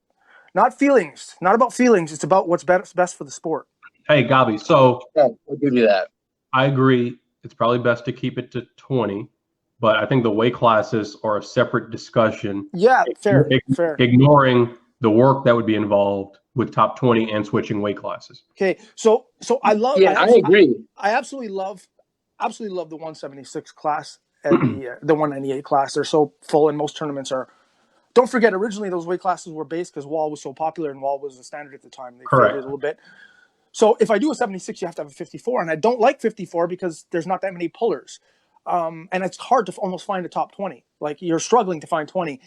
Not feelings, not about feelings. It's about what's best for the sport. hey, Gobby, so Oh, I'll give you that. I agree. It's probably best to keep it to 20, but I think the weight classes are a separate discussion. Yeah, fair. Ignoring the work that would be involved with top 20 and switching weight classes. Okay, so I love. Yeah, I agree. I absolutely love the 176 class and the 198 class. They're so full, and most tournaments are. Don't forget, originally those weight classes were based because wall was so popular and wall was the standard at the time. They Correct. favored it a little bit. So if I do a 76, you have to have a 54, and I don't like 54 because there's not that many pullers, and it's hard to almost find a top 20. Like you're struggling to find 20.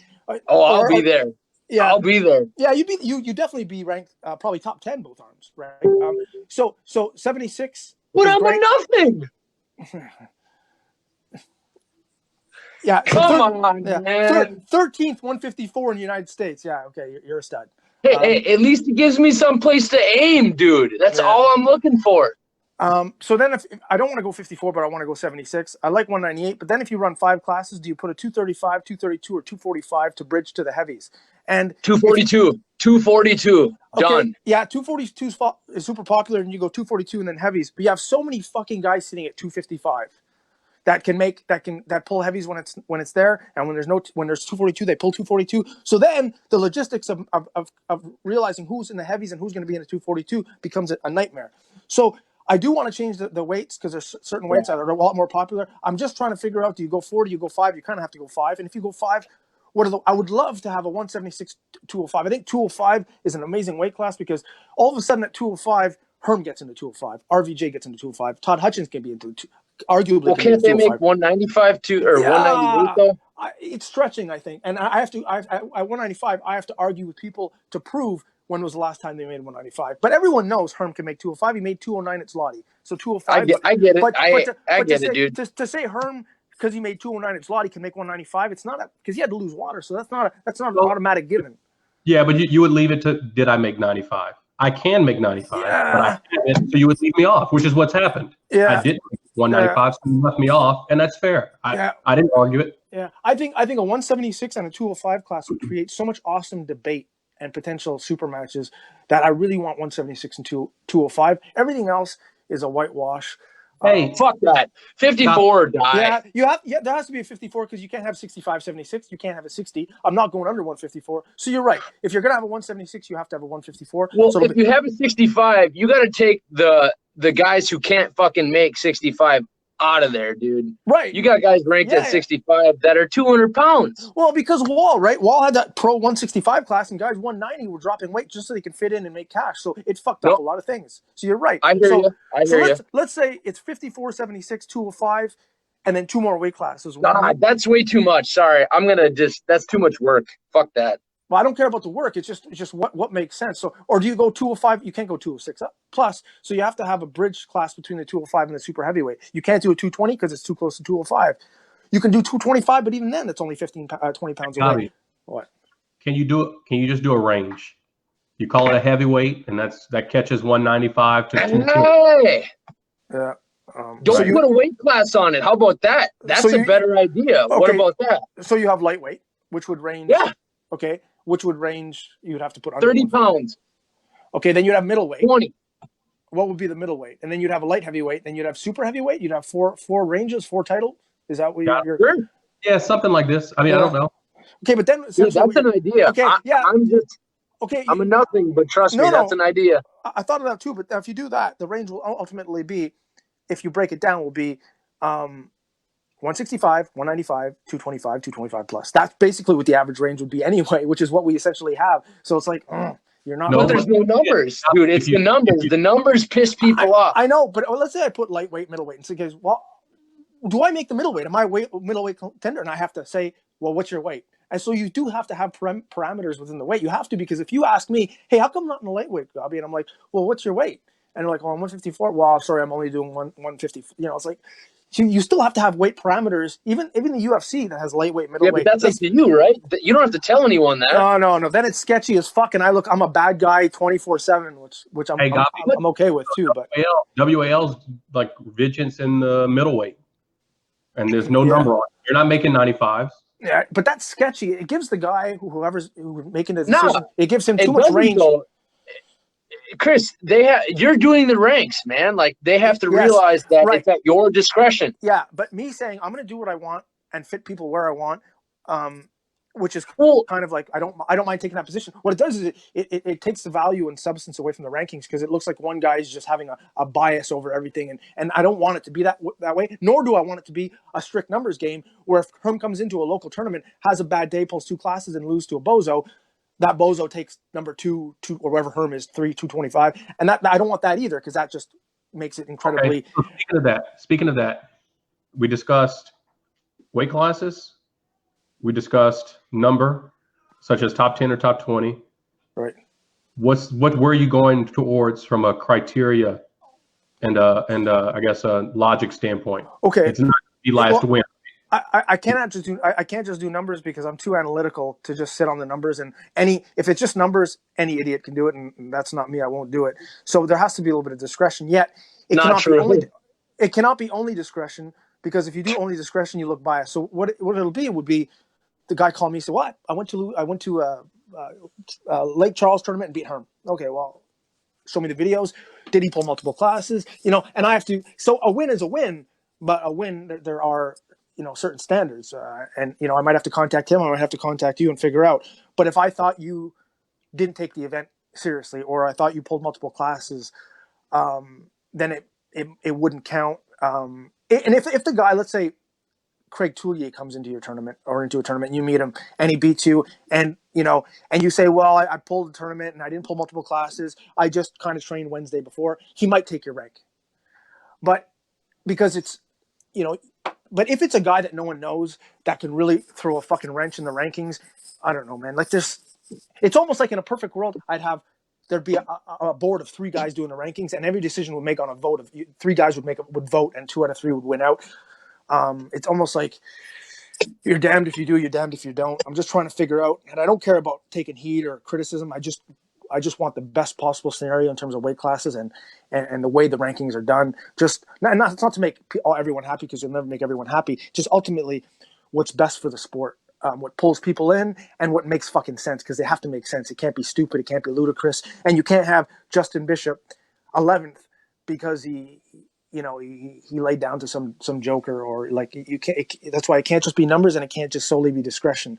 Oh, I'll be there. Yeah, I'll be there. Yeah, you definitely be ranked probably top 10 both arms, right? So 76. But I'm a nothing. Yeah, Come on, man. 13th, 154 in the United States. Yeah, okay, you're a stud. Hey, at least it gives me some place to aim, dude. That's all I'm looking for. So then if I don't want to go 54, but I want to go 76. I like 198, but then if you run 5 classes, do you put a 235, 232, or 245 to bridge to the heavies? And 242. Done. Okay, yeah, 242 is super popular, and you go 242 and then heavies. But you have so many fucking guys sitting at 255 that pull heavies when it's there, and when there's 242, they pull 242. So then the logistics of realizing who's in the heavies and who's going to be in the 242 becomes a nightmare. So I do want to change the weights because there's certain weights that are a lot more popular. I'm just trying to figure out: do you go 4? Do you go 5? You kind of have to go 5. And if you go 5, I would love to have a 176 205. I think 205 is an amazing weight class because all of a sudden at 205, Herm gets into 205, RVJ gets into 205, Todd Hutchins can be into arguably. Well, can't they make 195 or 198 though? It's stretching, I think, and I have to. At 195, I have to argue with people to prove when was the last time they made 195. But everyone knows Herm can make 205. He made 209 at Zloty, so 205. I get it. I get it, dude. To say Herm, because he made 209 at Zloty, can make 195. It's not because he had to lose water, so that's not an automatic given. Yeah, but you would leave it to did I make 95? I can make 95, but I haven't, so you would leave me off, which is what's happened. Yeah. I did 195, so you left me off, and that's fair. I didn't argue it. Yeah, I think a 176 and a 205 class would create so much awesome debate and potential super matches that I really want 176 and 205. Everything else is a whitewash. Hey, fuck that. 54 or die. Yeah, there has to be a 54 because you can't have 65, 76. You can't have a 60. I'm not going under 154. So you're right. If you're going to have a 176, you have to have a 154. Well, if you have a 65, you got to take the guys who can't fucking make 65 out of there, dude. Right. You got guys ranked at 65 that are 200 pounds. Well, because Wall had that pro 165 class, and guys 190 were dropping weight just so they could fit in and make cash. So it fucked up a lot of things. So you're right. I hear you. Let's say it's 54, 76, 205, and then 2 more weight classes. Nah, that's way too much. Sorry. That's too much work. Fuck that. Well, I don't care about the work. It's just what makes sense. So, or do you go 205? You can't go 206 plus. So you have to have a bridge class between the 205 and the super heavyweight. You can't do a 220 because it's too close to 205. You can do 225, but even then, it's only 20 pounds away. What? Can you just do a range? You call it a heavyweight, and that catches 195 to 220. Hey. Yeah. Don't put a weight class on it. How about that? That's a better idea. Okay. What about that? So you have lightweight, which would range. Yeah. Okay. Which would range, you'd have to put 30 pounds. Okay, then you'd have middleweight. 20. What would be the middleweight? And then you'd have a light heavyweight. Then you'd have super heavyweight. You'd have four ranges, 4 titles. Is that what you're? Sure. Yeah, something like this. I mean, I don't know. Okay, but then dude, that's an idea. Okay, I'm a nothing, but trust me, that's an idea. I thought of that too, but if you do that, the range will ultimately be, if you break it down, will be 165, 195, 225, 225 plus. That's basically what the average range would be anyway, which is what we essentially have. So it's like, you're not. But there's no numbers, dude. It's the numbers. The numbers piss people off. I know, but let's say I put lightweight, middleweight, and so goes, well, do I make the middleweight? Am I middleweight contender? And I have to say, well, what's your weight? And so you do have to have parameters within the weight. You have to, because if you ask me, hey, how come I'm not in the lightweight, Gobby? And I'm like, well, what's your weight? And they're like, oh, I'm 154. Well, sorry, I'm only doing 150. It's like, you still have to have weight parameters, even the UFC that has lightweight, middleweight. Yeah, but that's up to you, right? You don't have to tell anyone that. No. Then it's sketchy as fuck, and I'm a bad guy 24/7, which I'm okay with too. But WAL's like vengeance in the middleweight. and there's no number on it. You're not making 95s. Yeah, but that's sketchy. It gives the guy whoever's making the No, decision. It gives him it too much doesn't, range. though. Chris, you're doing the ranks, man. Like they have to Yes, realize that right. it's at your discretion. Yeah, but me saying I'm going to do what I want and fit people where I want, which is Well, kind of like I don't mind taking that position. What it does is it takes the value and substance away from the rankings because it looks like one guy is just having a bias over everything, and I don't want it to be that way. Nor do I want it to be a strict numbers game where if Herm comes into a local tournament, has a bad day, pulls 2 classes, and lose to a bozo. That bozo takes number 2 or whatever Herm is 225, and that I don't want that either because that just makes it incredibly. Okay. So speaking of that, we discussed weight classes. We discussed number, such as top 10 or top 20. Right. What were you going towards from a criteria and I guess a logic standpoint? Okay. It's not the last win. I can't just do numbers because I'm too analytical to just sit on the numbers, and if it's just numbers, any idiot can do it, and that's not me. I won't do it. So there has to be a little bit of discretion. Yet it cannot be only discretion, because if you do only discretion, you look biased. So what it'll be would be the guy called me and said, "What? I went to Lake Charles tournament and beat Herm." Okay, well, show me the videos. Did he pull multiple classes? And I have to. So a win is a win, but a win there are certain standards, and I might have to contact him. I might have to contact you and figure out. But if I thought you didn't take the event seriously, or I thought you pulled multiple classes, then it wouldn't count. And if the guy, let's say Craig Toulier, comes into your tournament or into a tournament, and you meet him and he beats you, and and you say, well, I pulled a tournament and I didn't pull multiple classes, I just kind of trained Wednesday before, he might take your rank. But because it's but if it's a guy that no one knows that can really throw a fucking wrench in the rankings, I don't know, man. Like this, it's almost like in a perfect world, there'd be a board of 3 guys doing the rankings, and every decision would make on a vote of 3 guys would vote, and 2 out of 3 would win out. It's almost like you're damned if you do, you're damned if you don't. I'm just trying to figure out, and I don't care about taking heat or criticism. I just want the best possible scenario in terms of weight classes and the way the rankings are done. Just it's not to make everyone happy, because you'll never make everyone happy. Just ultimately what's best for the sport, what pulls people in, and what makes fucking sense, because they have to make sense. It can't be stupid. It can't be ludicrous. And you can't have Justin Bishop 11th because he laid down to some joker, or like you can't. That's why it can't just be numbers, and it can't just solely be discretion.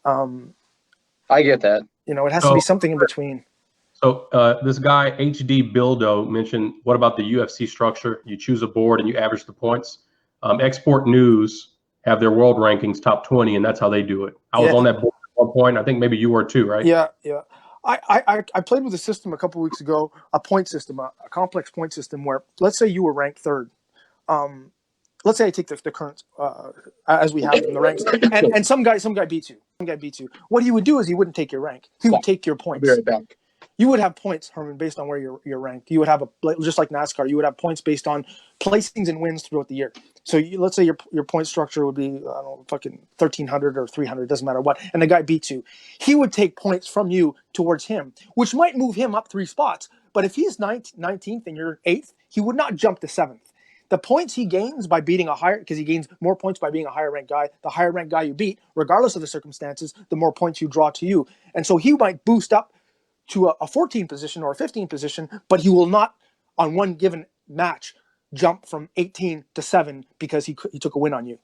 I get that. It has to be something in between. So this guy HD Bildo mentioned, what about the UFC structure? You choose a board and you average the points. Export News have their world rankings top 20, and that's how they do it. I was on that board at one point. I think maybe you were too, right? Yeah. I played with a system a couple of weeks ago, a point system, a complex point system, where let's say you were ranked 3rd. Let's say I take the current as we have in the ranks, and some guy beats you. What he would do is he wouldn't take your rank. He would take your points. I'll be right back. You would have points, Herman, based on where you're ranked. You would have just like NASCAR. You would have points based on placings and wins throughout the year. So let's say your point structure would be, I don't know, fucking 1,300 or 300, doesn't matter what. And the guy beats you. He would take points from you towards him, which might move him up 3 spots. But if he's 19th and you're 8th, he would not jump to 7th. The points he gains by beating because he gains more points by being a higher ranked guy. The higher ranked guy you beat, regardless of the circumstances, the more points you draw to you. And so he might boost up to a 14 position or a 15 position, but he will not, on one given match, jump from 18 to 7 because he took a win on you.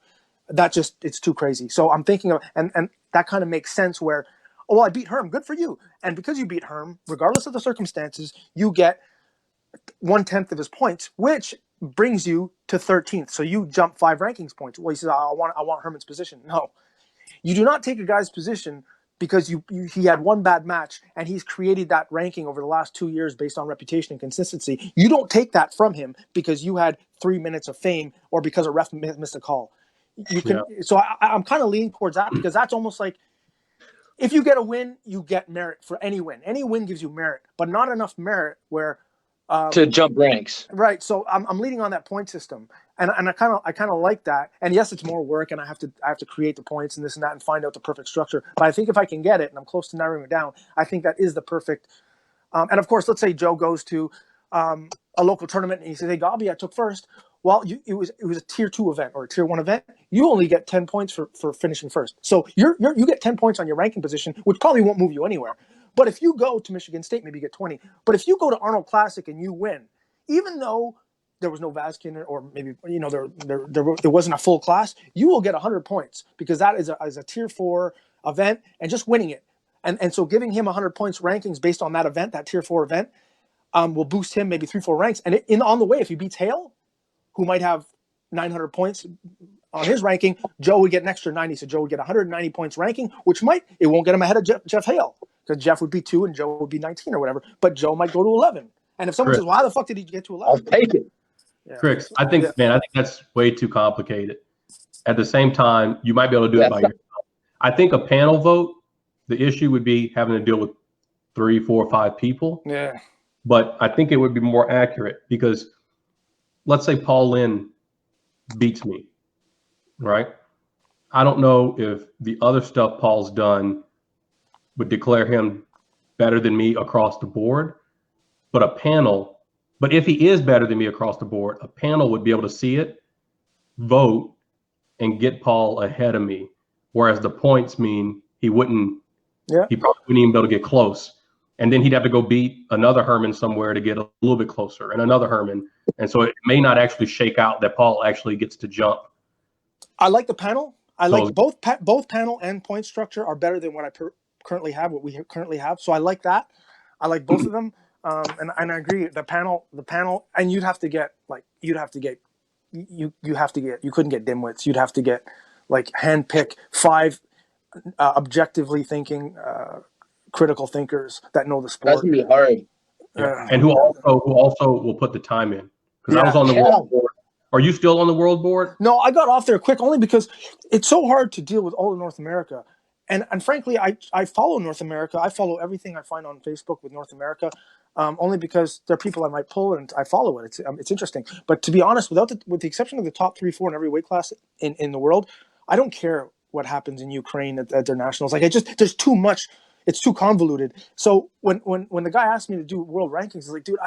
It's too crazy. So I'm thinking of, and that kind of makes sense where, oh, well, I beat Herm, good for you. And because you beat Herm, regardless of the circumstances, you get 1/10 of his points, which brings you to 13th. So you jump 5 rankings points. Well, he says, I want Herman's position. No, you do not take a guy's position because he had one bad match and he's created that ranking over the last 2 years based on reputation and consistency. You don't take that from him because you had 3 minutes of fame or because a ref missed a call. You can. Yeah. So I'm kind of leaning towards that, because that's almost like, if you get a win, you get merit for any win. Any win gives you merit, but not enough merit where to jump ranks. Right. So I'm leading on that point system, and I kind of like that. And yes, it's more work, and I have to create the points and this and that and find out the perfect structure. But I think if I can get it, and I'm close to narrowing it down, I think that is the perfect. And of course, let's say Joe goes to a local tournament and he says, "Hey, Gobby, I took 1st." well, it was a tier 2 event or a tier 1 event. You only get 10 points for finishing first. So you get 10 points on your ranking position, which probably won't move you anywhere. But if you go to Michigan State, maybe you get 20. But if you go to Arnold Classic and you win, even though there was no Vaskin or maybe there wasn't a full class, you will get 100 points because that is a tier 4 event, and just winning it. And so giving him 100 points rankings based on that event, that tier 4 event, will boost him maybe 3-4 ranks. And on the way, if he beats Hale, who might have 900 points on his ranking, Joe would get an extra 90. So Joe would get 190 points ranking, which it won't get him ahead of Jeff Hale because Jeff would be 2 and Joe would be 19 or whatever. But Joe might go to 11. And if someone says, well, how the fuck did he get to 11? I'll take it. Yeah. Chris, I think that's way too complicated. At the same time, you might be able to do it by yourself. I think a panel vote, the issue would be having to deal with 3, 4, 5 people. Yeah. But I think it would be more accurate because let's say Paul Lynn beats me, right? I don't know if the other stuff Paul's done would declare him better than me across the board, but if he is better than me across the board, a panel would be able to see it, vote, and get Paul ahead of me. Whereas the points mean he probably wouldn't even be able to get close. And then he'd have to go beat another Herman somewhere to get a little bit closer, and another Herman. And so it may not actually shake out that Paul actually gets to jump. I like the panel. I like both panel and point structure are better than what I currently have, what we currently have. So I like that. I like both of them. And I agree. The panel, and you couldn't get dimwits. You'd have to get like handpick 5 objectively thinking, critical thinkers that know the sport. That's gonna be hard. And who also will put the time in. Because I was on the world board. Are you still on the world board? No, I got off there quick only because it's so hard to deal with all of North America. And frankly, I follow North America. I follow everything I find on Facebook with North America, only because there are people I might pull and I follow it. It's interesting. But to be honest, with the exception of the top 3, 4 in every weight class in the world, I don't care what happens in Ukraine at their nationals. Like there's too much. It's too convoluted. So when the guy asked me to do world rankings, he's like, dude,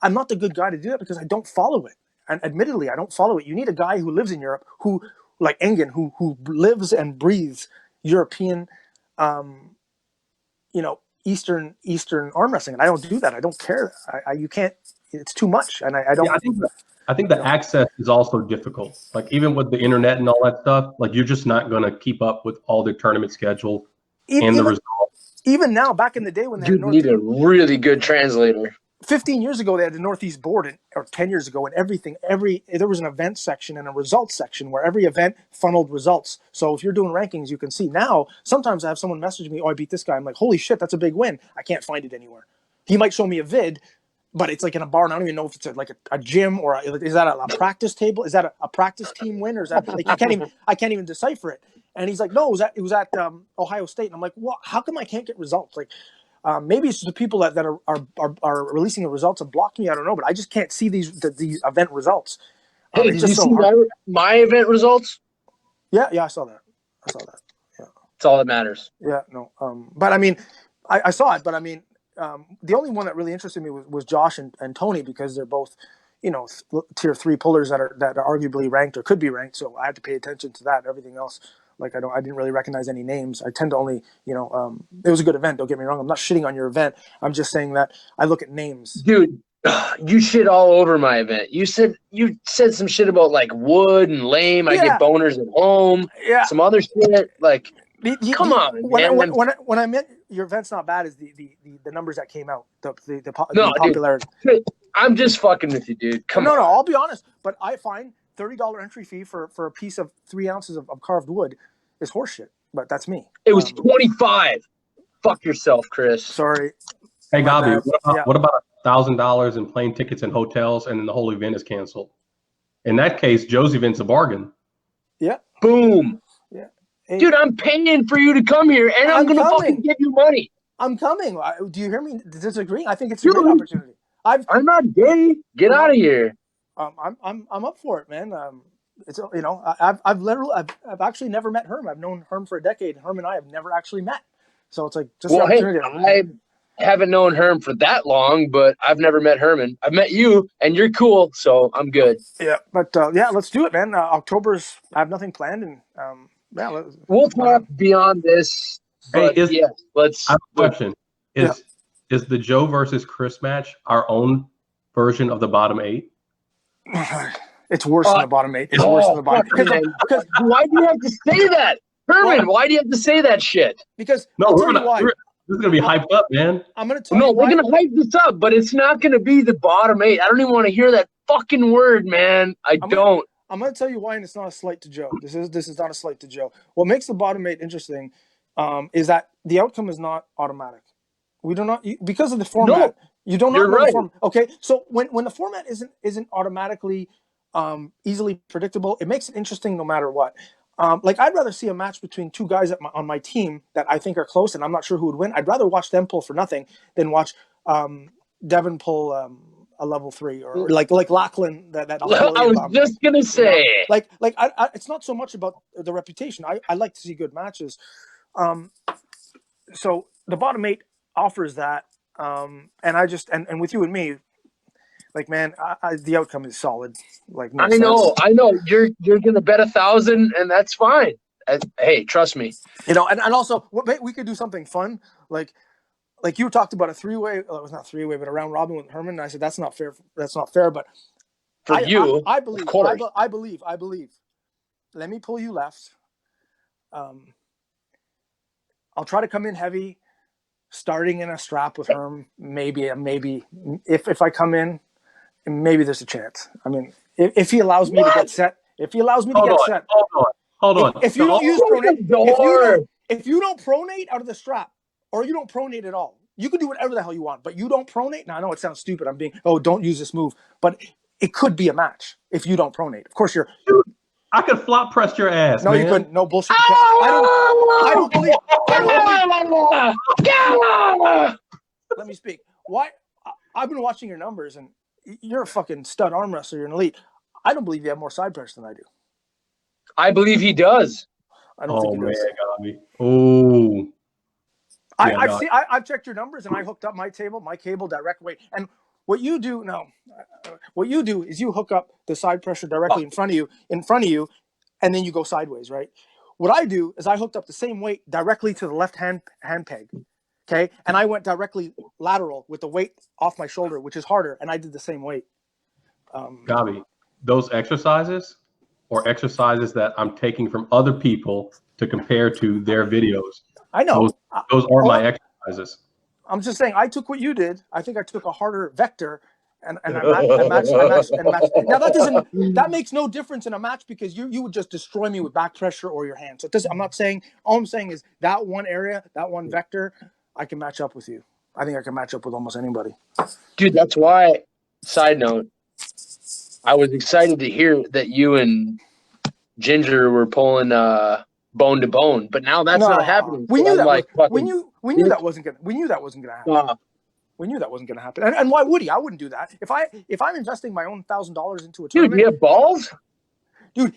I'm not the good guy to do that because I don't follow it. And admittedly, I don't follow it. You need a guy who lives in Europe, who like Engen, who lives and breathes European, Eastern arm wrestling. And I don't do that. I don't care. You can't. It's too much. And I don't. Yeah, I think the access is also difficult. Like even with the internet and all that stuff, like you're just not going to keep up with all the tournament schedule and the results. Even now, back in the day when they you need a really good translator. 15 years ago, they had the Northeast board, or 10 years ago, and there was an event section and a results section where every event funneled results. So if you're doing rankings, you can see. Now, sometimes I have someone message me, oh, I beat this guy. I'm like, holy shit, that's a big win. I can't find it anywhere. He might show me a vid, but it's like in a bar, and I don't even know if it's like a gym or is that a practice table? Is that a practice team win, or is that like I can't even decipher it. And he's like, no, it was at Ohio State. And I'm like, well, how come I can't get results? Like, maybe it's just the people that are releasing the results have blocked me. I don't know, but I just can't see these event results. Hey, did you see my event results? Yeah, I saw that. Yeah, that's all that matters. Yeah, no. But I mean, I saw it. But I mean, the only one that really interested me was Josh and Tony because they're both, tier 3 pullers that are arguably ranked or could be ranked. So I had to pay attention to that. Everything else. Like I didn't really recognize any names. I tend to only, it was a good event. Don't get me wrong. I'm not shitting on your event. I'm just saying that I look at names. Dude, you shit all over my event. You said some shit about like wood and lame. Yeah. I get boners at home. Yeah. Some other shit. Like, come on, man. When I meant your event's not bad is the numbers that came out. The popularity. Dude, I'm just fucking with you, dude. Come on. No, I'll be honest. But I find $30 entry fee for a piece of 3 ounces of carved wood is horseshit, but that's me. It was 25. Fuck yourself, Chris. Sorry. Hey, Gobby, what about $1,000 in plane tickets and hotels, and then the whole event is canceled? In that case, Joe's event's a bargain. Yeah. Boom. Yeah. Hey. Dude, I'm paying for you to come here, and I'm gonna fucking give you money. I'm coming. Do you hear me disagreeing? I think it's a great opportunity. I'm not gay. Get out of here. I'm up for it, man. It's I've actually never met Herm. I've known Herm for a decade. Herm and I have never actually met. So it's like just the opportunity. haven't known Herm for that long, but I've never met Herman. I've met you, and you're cool, so I'm good. Yeah, but let's do it, man. October's, I have nothing planned, and we'll talk beyond this. But let's. I have a question. Is the Joe versus Chris match our own version of the bottom 8? It's worse than the bottom 8. It's worse than the bottom. Because why do you have to say that, Herman? Why do you have to say that shit? Because this is gonna be hyped up, man. I'm gonna tell you. We're gonna hype this up, but it's not gonna be the bottom 8. I don't even want to hear that fucking word, man. I'm gonna tell you why, and it's not a slight to Joe. This is not a slight to Joe. What makes the bottom 8 interesting is that the outcome is not automatic. We do not, because of the format. No, you don't know you're right. the format. Okay, so when the format isn't automatically easily predictable, it makes it interesting no matter what. Like, I'd rather see a match between two guys on my team that I think are close, and I'm not sure who would win. I'd rather watch them pull for nothing than watch Devin pull a level 3 or like Lachlan. That I was just gonna say, it's not so much about the reputation. I like to see good matches. So the bottom 8 offers that, and I just and with you and me. Like, man, the outcome is solid. Like, I know. You're gonna bet 1,000, and that's fine. Hey, trust me. And also we could do something fun, like you talked about a 3-way. Well, it was not 3-way, but a round robin with Herman. And I said that's not fair. That's not fair. But for you, I believe. Of course. I believe. Let me pull you left. I'll try to come in heavy, starting in a strap with Herm. Maybe if I come in. Maybe there's a chance. I mean, if he allows me to get set, Hold on. If you don't use pronate, if you don't pronate out of the strap, or you don't pronate at all, you can do whatever the hell you want. But you don't pronate. Now I know it sounds stupid. Don't use this move, but it could be a match if you don't pronate. Of course, Dude, I could flop press your ass. No, man. you couldn't. No bullshit. I don't believe. Let me speak. Why? I've been watching your numbers and. You're a fucking stud arm wrestler. You're an elite. I don't believe you have more side press than I do. I believe he does. I don't think he does. Gobby. Oh. I've checked your numbers and I hooked up my cable direct weight. And what you do is you hook up the side pressure directly in front of you, and then you go sideways, right? What I do is I hooked up the same weight directly to the left hand peg. Okay, and I went directly lateral with the weight off my shoulder, which is harder, and I did the same weight. Gobby, those exercises or exercises that I'm taking from other people to compare to their videos. I know. Those are my exercises. I'm just saying, I took what you did. I think I took a harder vector, and I matched. Now that makes no difference in a match because you would just destroy me with back pressure or your hand. So I'm not saying. All I'm saying is that one area, that one vector. I can match up with you. I think I can match up with almost anybody. Dude, that's why, side note, I was excited to hear that you and Ginger were pulling bone to bone, but now that's not happening. We knew that wasn't gonna happen. We knew that wasn't gonna happen. And why would he? I wouldn't do that. If I'm investing my own $1,000 into a tournament. Dude, you have balls? Dude,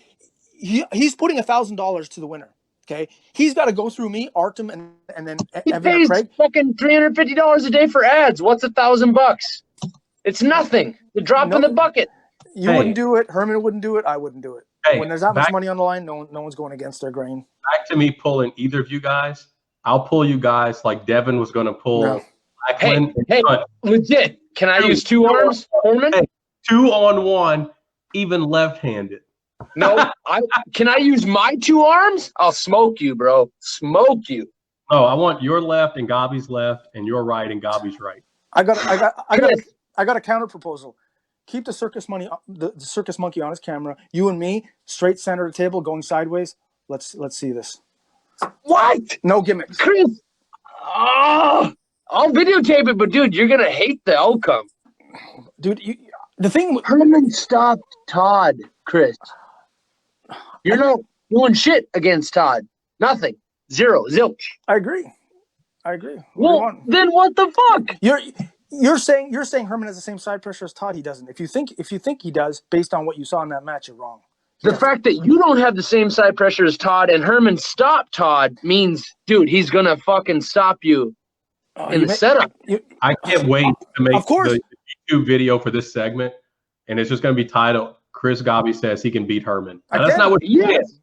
he's putting $1,000 to the winner. Okay, he's got to go through me, Artem, and then he Evan pays Craig. Fucking $350 a day for ads. What's $1,000? It's nothing. The drop in the bucket. You wouldn't do it. Herman wouldn't do it. I wouldn't do it. When there's that much money on the line, no one's going against their grain. Back to me pulling either of you guys. I'll pull you guys like Devin was going to pull. No. Hey, legit. Can I use 2 arms, Herman? Hey, 2-on-1, even left-handed. No, can I use my 2 arms? I'll smoke you, bro. Smoke you. Oh, I want your left and Gobby's left, and your right and Gobby's right. I got a counter proposal. Keep the circus monkey on his camera. You and me, straight center of the table, going sideways. Let's see this. What? No gimmicks, Chris. Oh, I'll videotape it, but dude, you're gonna hate the outcome. Dude, the thing. Herman stopped Todd, Chris. You're not doing shit against Todd. Nothing. Zero. Zilch. I agree. Well, then what the fuck? You're saying Herman has the same side pressure as Todd. He doesn't. If you think he does, based on what you saw in that match, you're wrong. The fact that you don't have the same side pressure as Todd and Herman stopped Todd means, dude, he's gonna fucking stop you in the setup. I can't wait to make Of course. the YouTube video for this segment, and it's just going to be titled "Chris Gobby says he can beat Herman." Now, that's not what. Yes,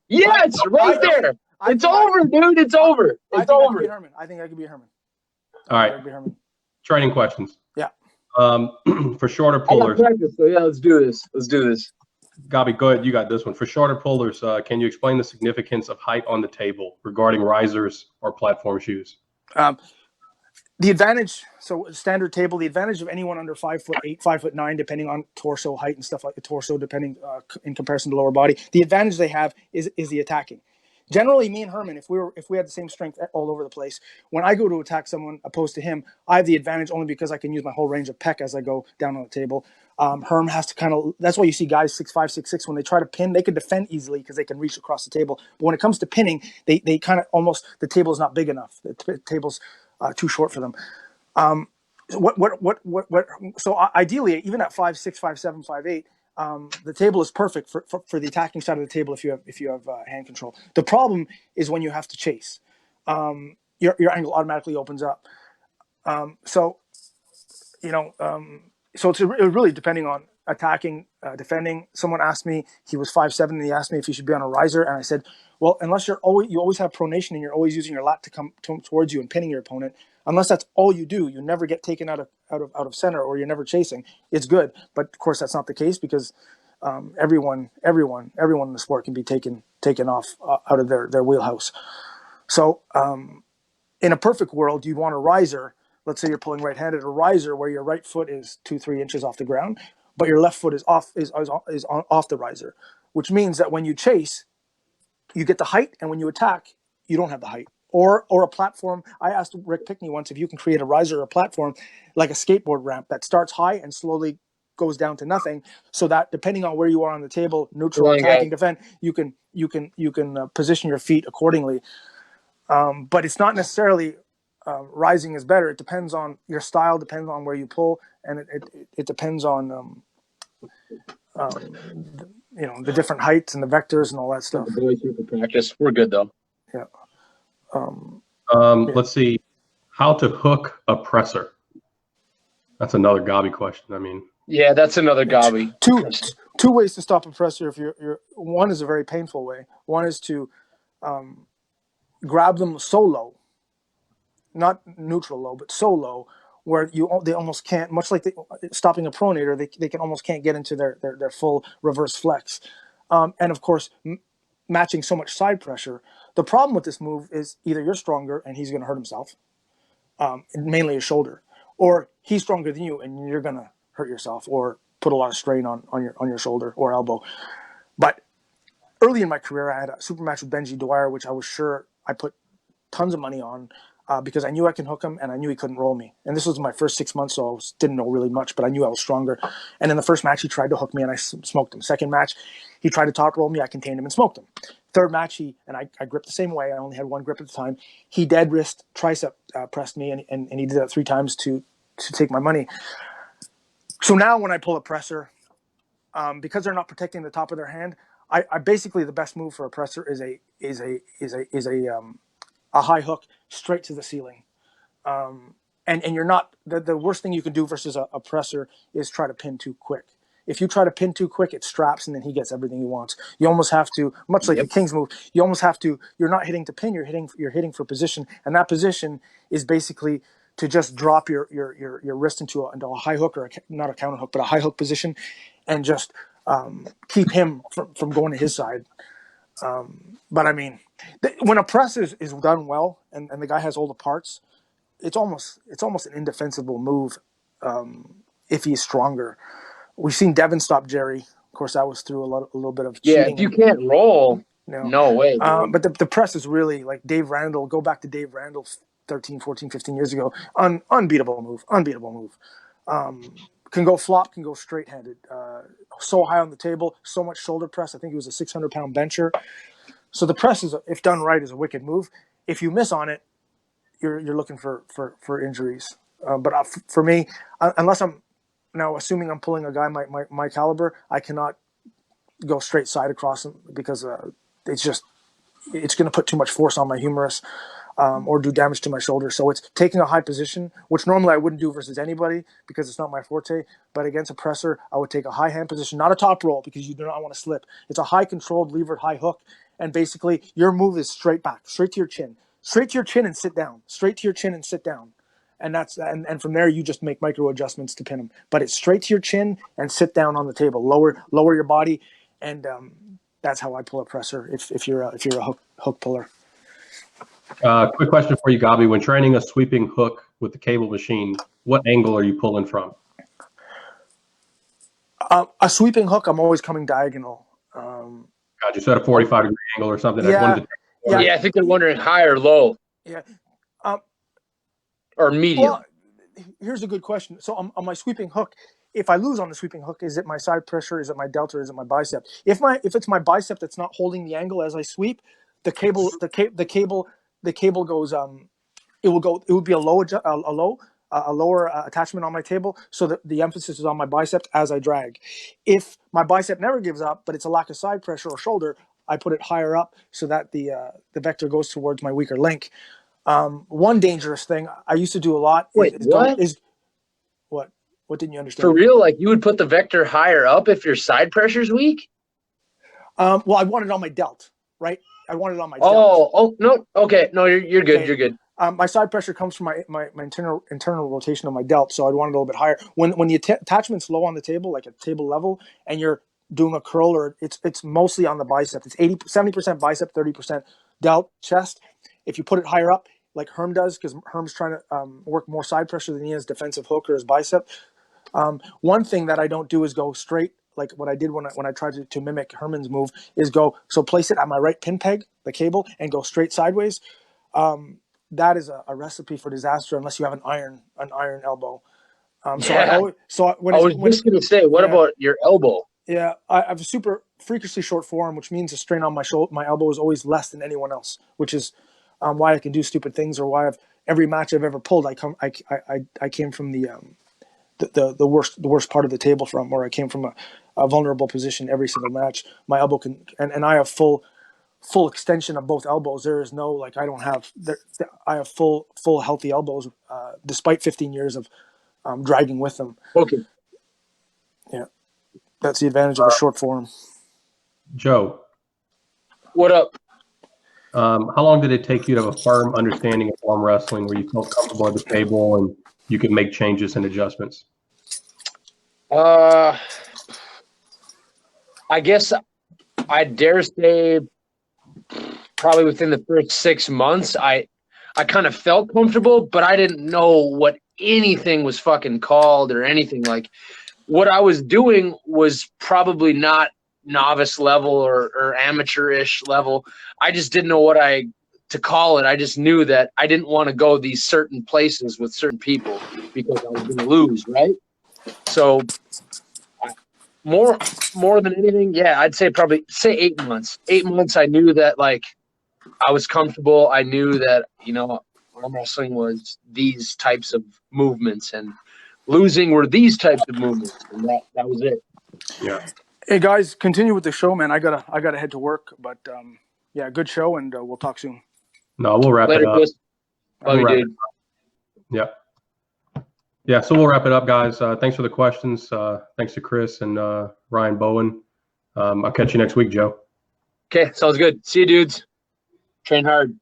right there. It's over, dude. It's over. It's over. I think I could beat Herman. All right. Training questions. Yeah. For shorter I got pullers, practice, so yeah, let's do this. Gobby, go ahead. You got this one. For shorter pullers, can you explain the significance of height on the table regarding risers or platform shoes? The advantage, so standard table, the advantage of anyone under 5'8", 5'9", depending on torso height and stuff like the torso, depending in comparison to lower body, the advantage they have is the attacking. Generally, me and Herman, if we had the same strength all over the place, when I go to attack someone opposed to him, I have the advantage only because I can use my whole range of pec as I go down on the table. Herm has to kind of, that's why you see guys 6'5", 6'6", when they try to pin, they can defend easily because they can reach across the table. But when it comes to pinning, they kind of almost, the table is not big enough. The table's too short for them. So ideally, even at 5'6", 5'7", 5'8", the table is perfect for the attacking side of the table if you have hand control. The problem is when you have to chase. Your angle automatically opens up. So it's really depending on attacking, defending. Someone asked me, he was 5'7", and he asked me if he should be on a riser, and I said, well, unless you always have pronation and you're always using your lat to come towards you and pinning your opponent. Unless that's all you do, you never get taken out of center, or you're never chasing. It's good, but of course that's not the case because everyone in the sport can be taken off out of their wheelhouse. So in a perfect world, you'd want a riser. Let's say you're pulling right-handed, a riser where your right foot is 2-3 inches off the ground, but your left foot is off the riser, which means that when you chase, you get the height, and when you attack, you don't have the height. Or a platform. I asked Rick Pickney once if you can create a riser or a platform like a skateboard ramp that starts high and slowly goes down to nothing, so that depending on where you are on the table, neutral, attacking, defend, you can position your feet accordingly. But it's not necessarily rising is better. It depends on your style, depends on where you pull, and it depends on the different heights and the vectors and all that stuff. Practice. We're good though. Yeah. Let's see. How to hook a presser. That's another Gobby question. I mean, yeah, that's another Gobby. Two ways to stop a presser. If you're one is a very painful way. One is to grab them so low, not neutral low, but so low where they almost can't. Much like stopping a pronator, they can almost can't get into their full reverse flex. And of course, matching so much side pressure. The problem with this move is either you're stronger and he's going to hurt himself, mainly his shoulder, or he's stronger than you and you're going to hurt yourself or put a lot of strain on your shoulder or elbow. But early in my career, I had a super match with Benji Dwyer, which I was sure I put tons of money on because I knew I can hook him and I knew he couldn't roll me. And this was my first 6 months, so I didn't know really much, but I knew I was stronger. And in the first match, he tried to hook me and I smoked him. Second match, he tried to top roll me. I contained him and smoked him. Third match, I gripped the same way. I only had one grip at the time. He dead wrist tricep pressed me, and he did that 3 times to take my money. So now when I pull a presser, because they're not protecting the top of their hand, I basically the best move for a presser is a high hook straight to the ceiling. And you're not the worst thing you can do versus a presser is try to pin too quick. If you try to pin too quick, it straps and then he gets everything he wants. You almost have to, much like the King's move, you almost have to, you're not hitting to pin, you're hitting for position. And that position is basically to just drop your wrist into a high hook, or not a counter hook, but a high hook position, and just keep him from going to his side. But I mean, when a press is done well and the guy has all the parts, it's almost an indefensible move if he's stronger. We've seen Devin stop Jerry. Of course, that was through a little bit of cheating. Yeah, if you can't roll, no way. But the press is really like Dave Randall. Go back to Dave Randall 13, 14, 15 years ago. Unbeatable move. Can go flop, can go straight-handed. So high on the table, so much shoulder press. I think he was a 600-pound bencher. So the press, if done right, is a wicked move. If you miss on it, you're looking for injuries. But for me, unless I'm now assuming I'm pulling a guy my caliber, I cannot go straight side across him because it's going to put too much force on my humerus. or do damage to my shoulder. So it's taking a high position, which normally I wouldn't do versus anybody because it's not my forte. But against a presser, I would take a high hand position, not a top roll because you do not want to slip. It's a high controlled levered high hook. And basically your move is straight back, straight to your chin. Straight to your chin and sit down. Straight to your chin and sit down. And that's and from there you just make micro adjustments to pin them. But it's straight to your chin and sit down on the table. Lower your body, and that's how I pull a presser. If you're a hook puller. Quick question for you, Gobby. When training a sweeping hook with the cable machine, what angle are you pulling from? A sweeping hook, I'm always coming diagonal. God, you set a 45-degree angle or something. Yeah, I think they're wondering high or low. Yeah. Or medium. Well, here's a good question. So on my sweeping hook, if I lose on the sweeping hook, is it my side pressure? Is it my delta? Or is it my bicep? If it's my bicep that's not holding the angle as I sweep, the cable goes. It would be a lower attachment on my table, so that the emphasis is on my bicep as I drag. If my bicep never gives up, but it's a lack of side pressure or shoulder, I put it higher up so that the vector goes towards my weaker link. One dangerous thing I used to do a lot. Wait, what? What didn't you understand? For real? Like you would put the vector higher up if your side pressure's weak? Well, I want it on my delt, right? I want it on my delt. Oh, no. Okay. No, you're good. Okay. You're good. My side pressure comes from my internal rotation of my delt, so I'd want it a little bit higher. When the attachment's low on the table, like at table level, and you're doing a curl, or it's mostly on the bicep. It's 70% bicep, 30% delt, chest. If you put it higher up, like Herm does, because Herm's trying to work more side pressure than he has defensive hook or his bicep. One thing that I don't do is go straight, like what I did when I tried to mimic Herman's move, is place it at my right pin peg, the cable, and go straight sideways. That is a recipe for disaster unless you have an iron elbow. I was just going to say, what about your elbow? Yeah, I have a super freakishly short forearm, which means the strain on my elbow is always less than anyone else, which is why I can do stupid things, or why every match I've ever pulled, I came from the worst part of the table from, or I came from a vulnerable position every single match. My elbow can, and I have full extension of both elbows. There is no, like, I have full healthy elbows, despite 15 years of dragging with them. Okay. Yeah. That's the advantage of a short forearm. Joe. What up? How long did it take you to have a firm understanding of arm wrestling where you felt comfortable at the table and you could make changes and adjustments? I guess I dare say probably within the first 6 months, I kind of felt comfortable, but I didn't know what anything was fucking called or anything. Like, what I was doing was probably not novice level or amateurish level. I just didn't know what to call it. I just knew that I didn't want to go these certain places with certain people because I was going to lose, right? So more than anything, yeah, I'd say probably 8 months. 8 months, I knew that, like, I was comfortable. I knew that, arm wrestling was these types of movements, and losing were these types of movements, and that was it. Yeah. Hey guys, continue with the show, man. I gotta head to work, but yeah, good show, and we'll talk soon. No, we'll wrap it up. Chris. Oh, you did. Yeah. Yeah, so we'll wrap it up, guys. Thanks for the questions. Thanks to Chris and Ryan Bowen. I'll catch you next week, Joe. Okay, sounds good. See you, dudes. Train hard.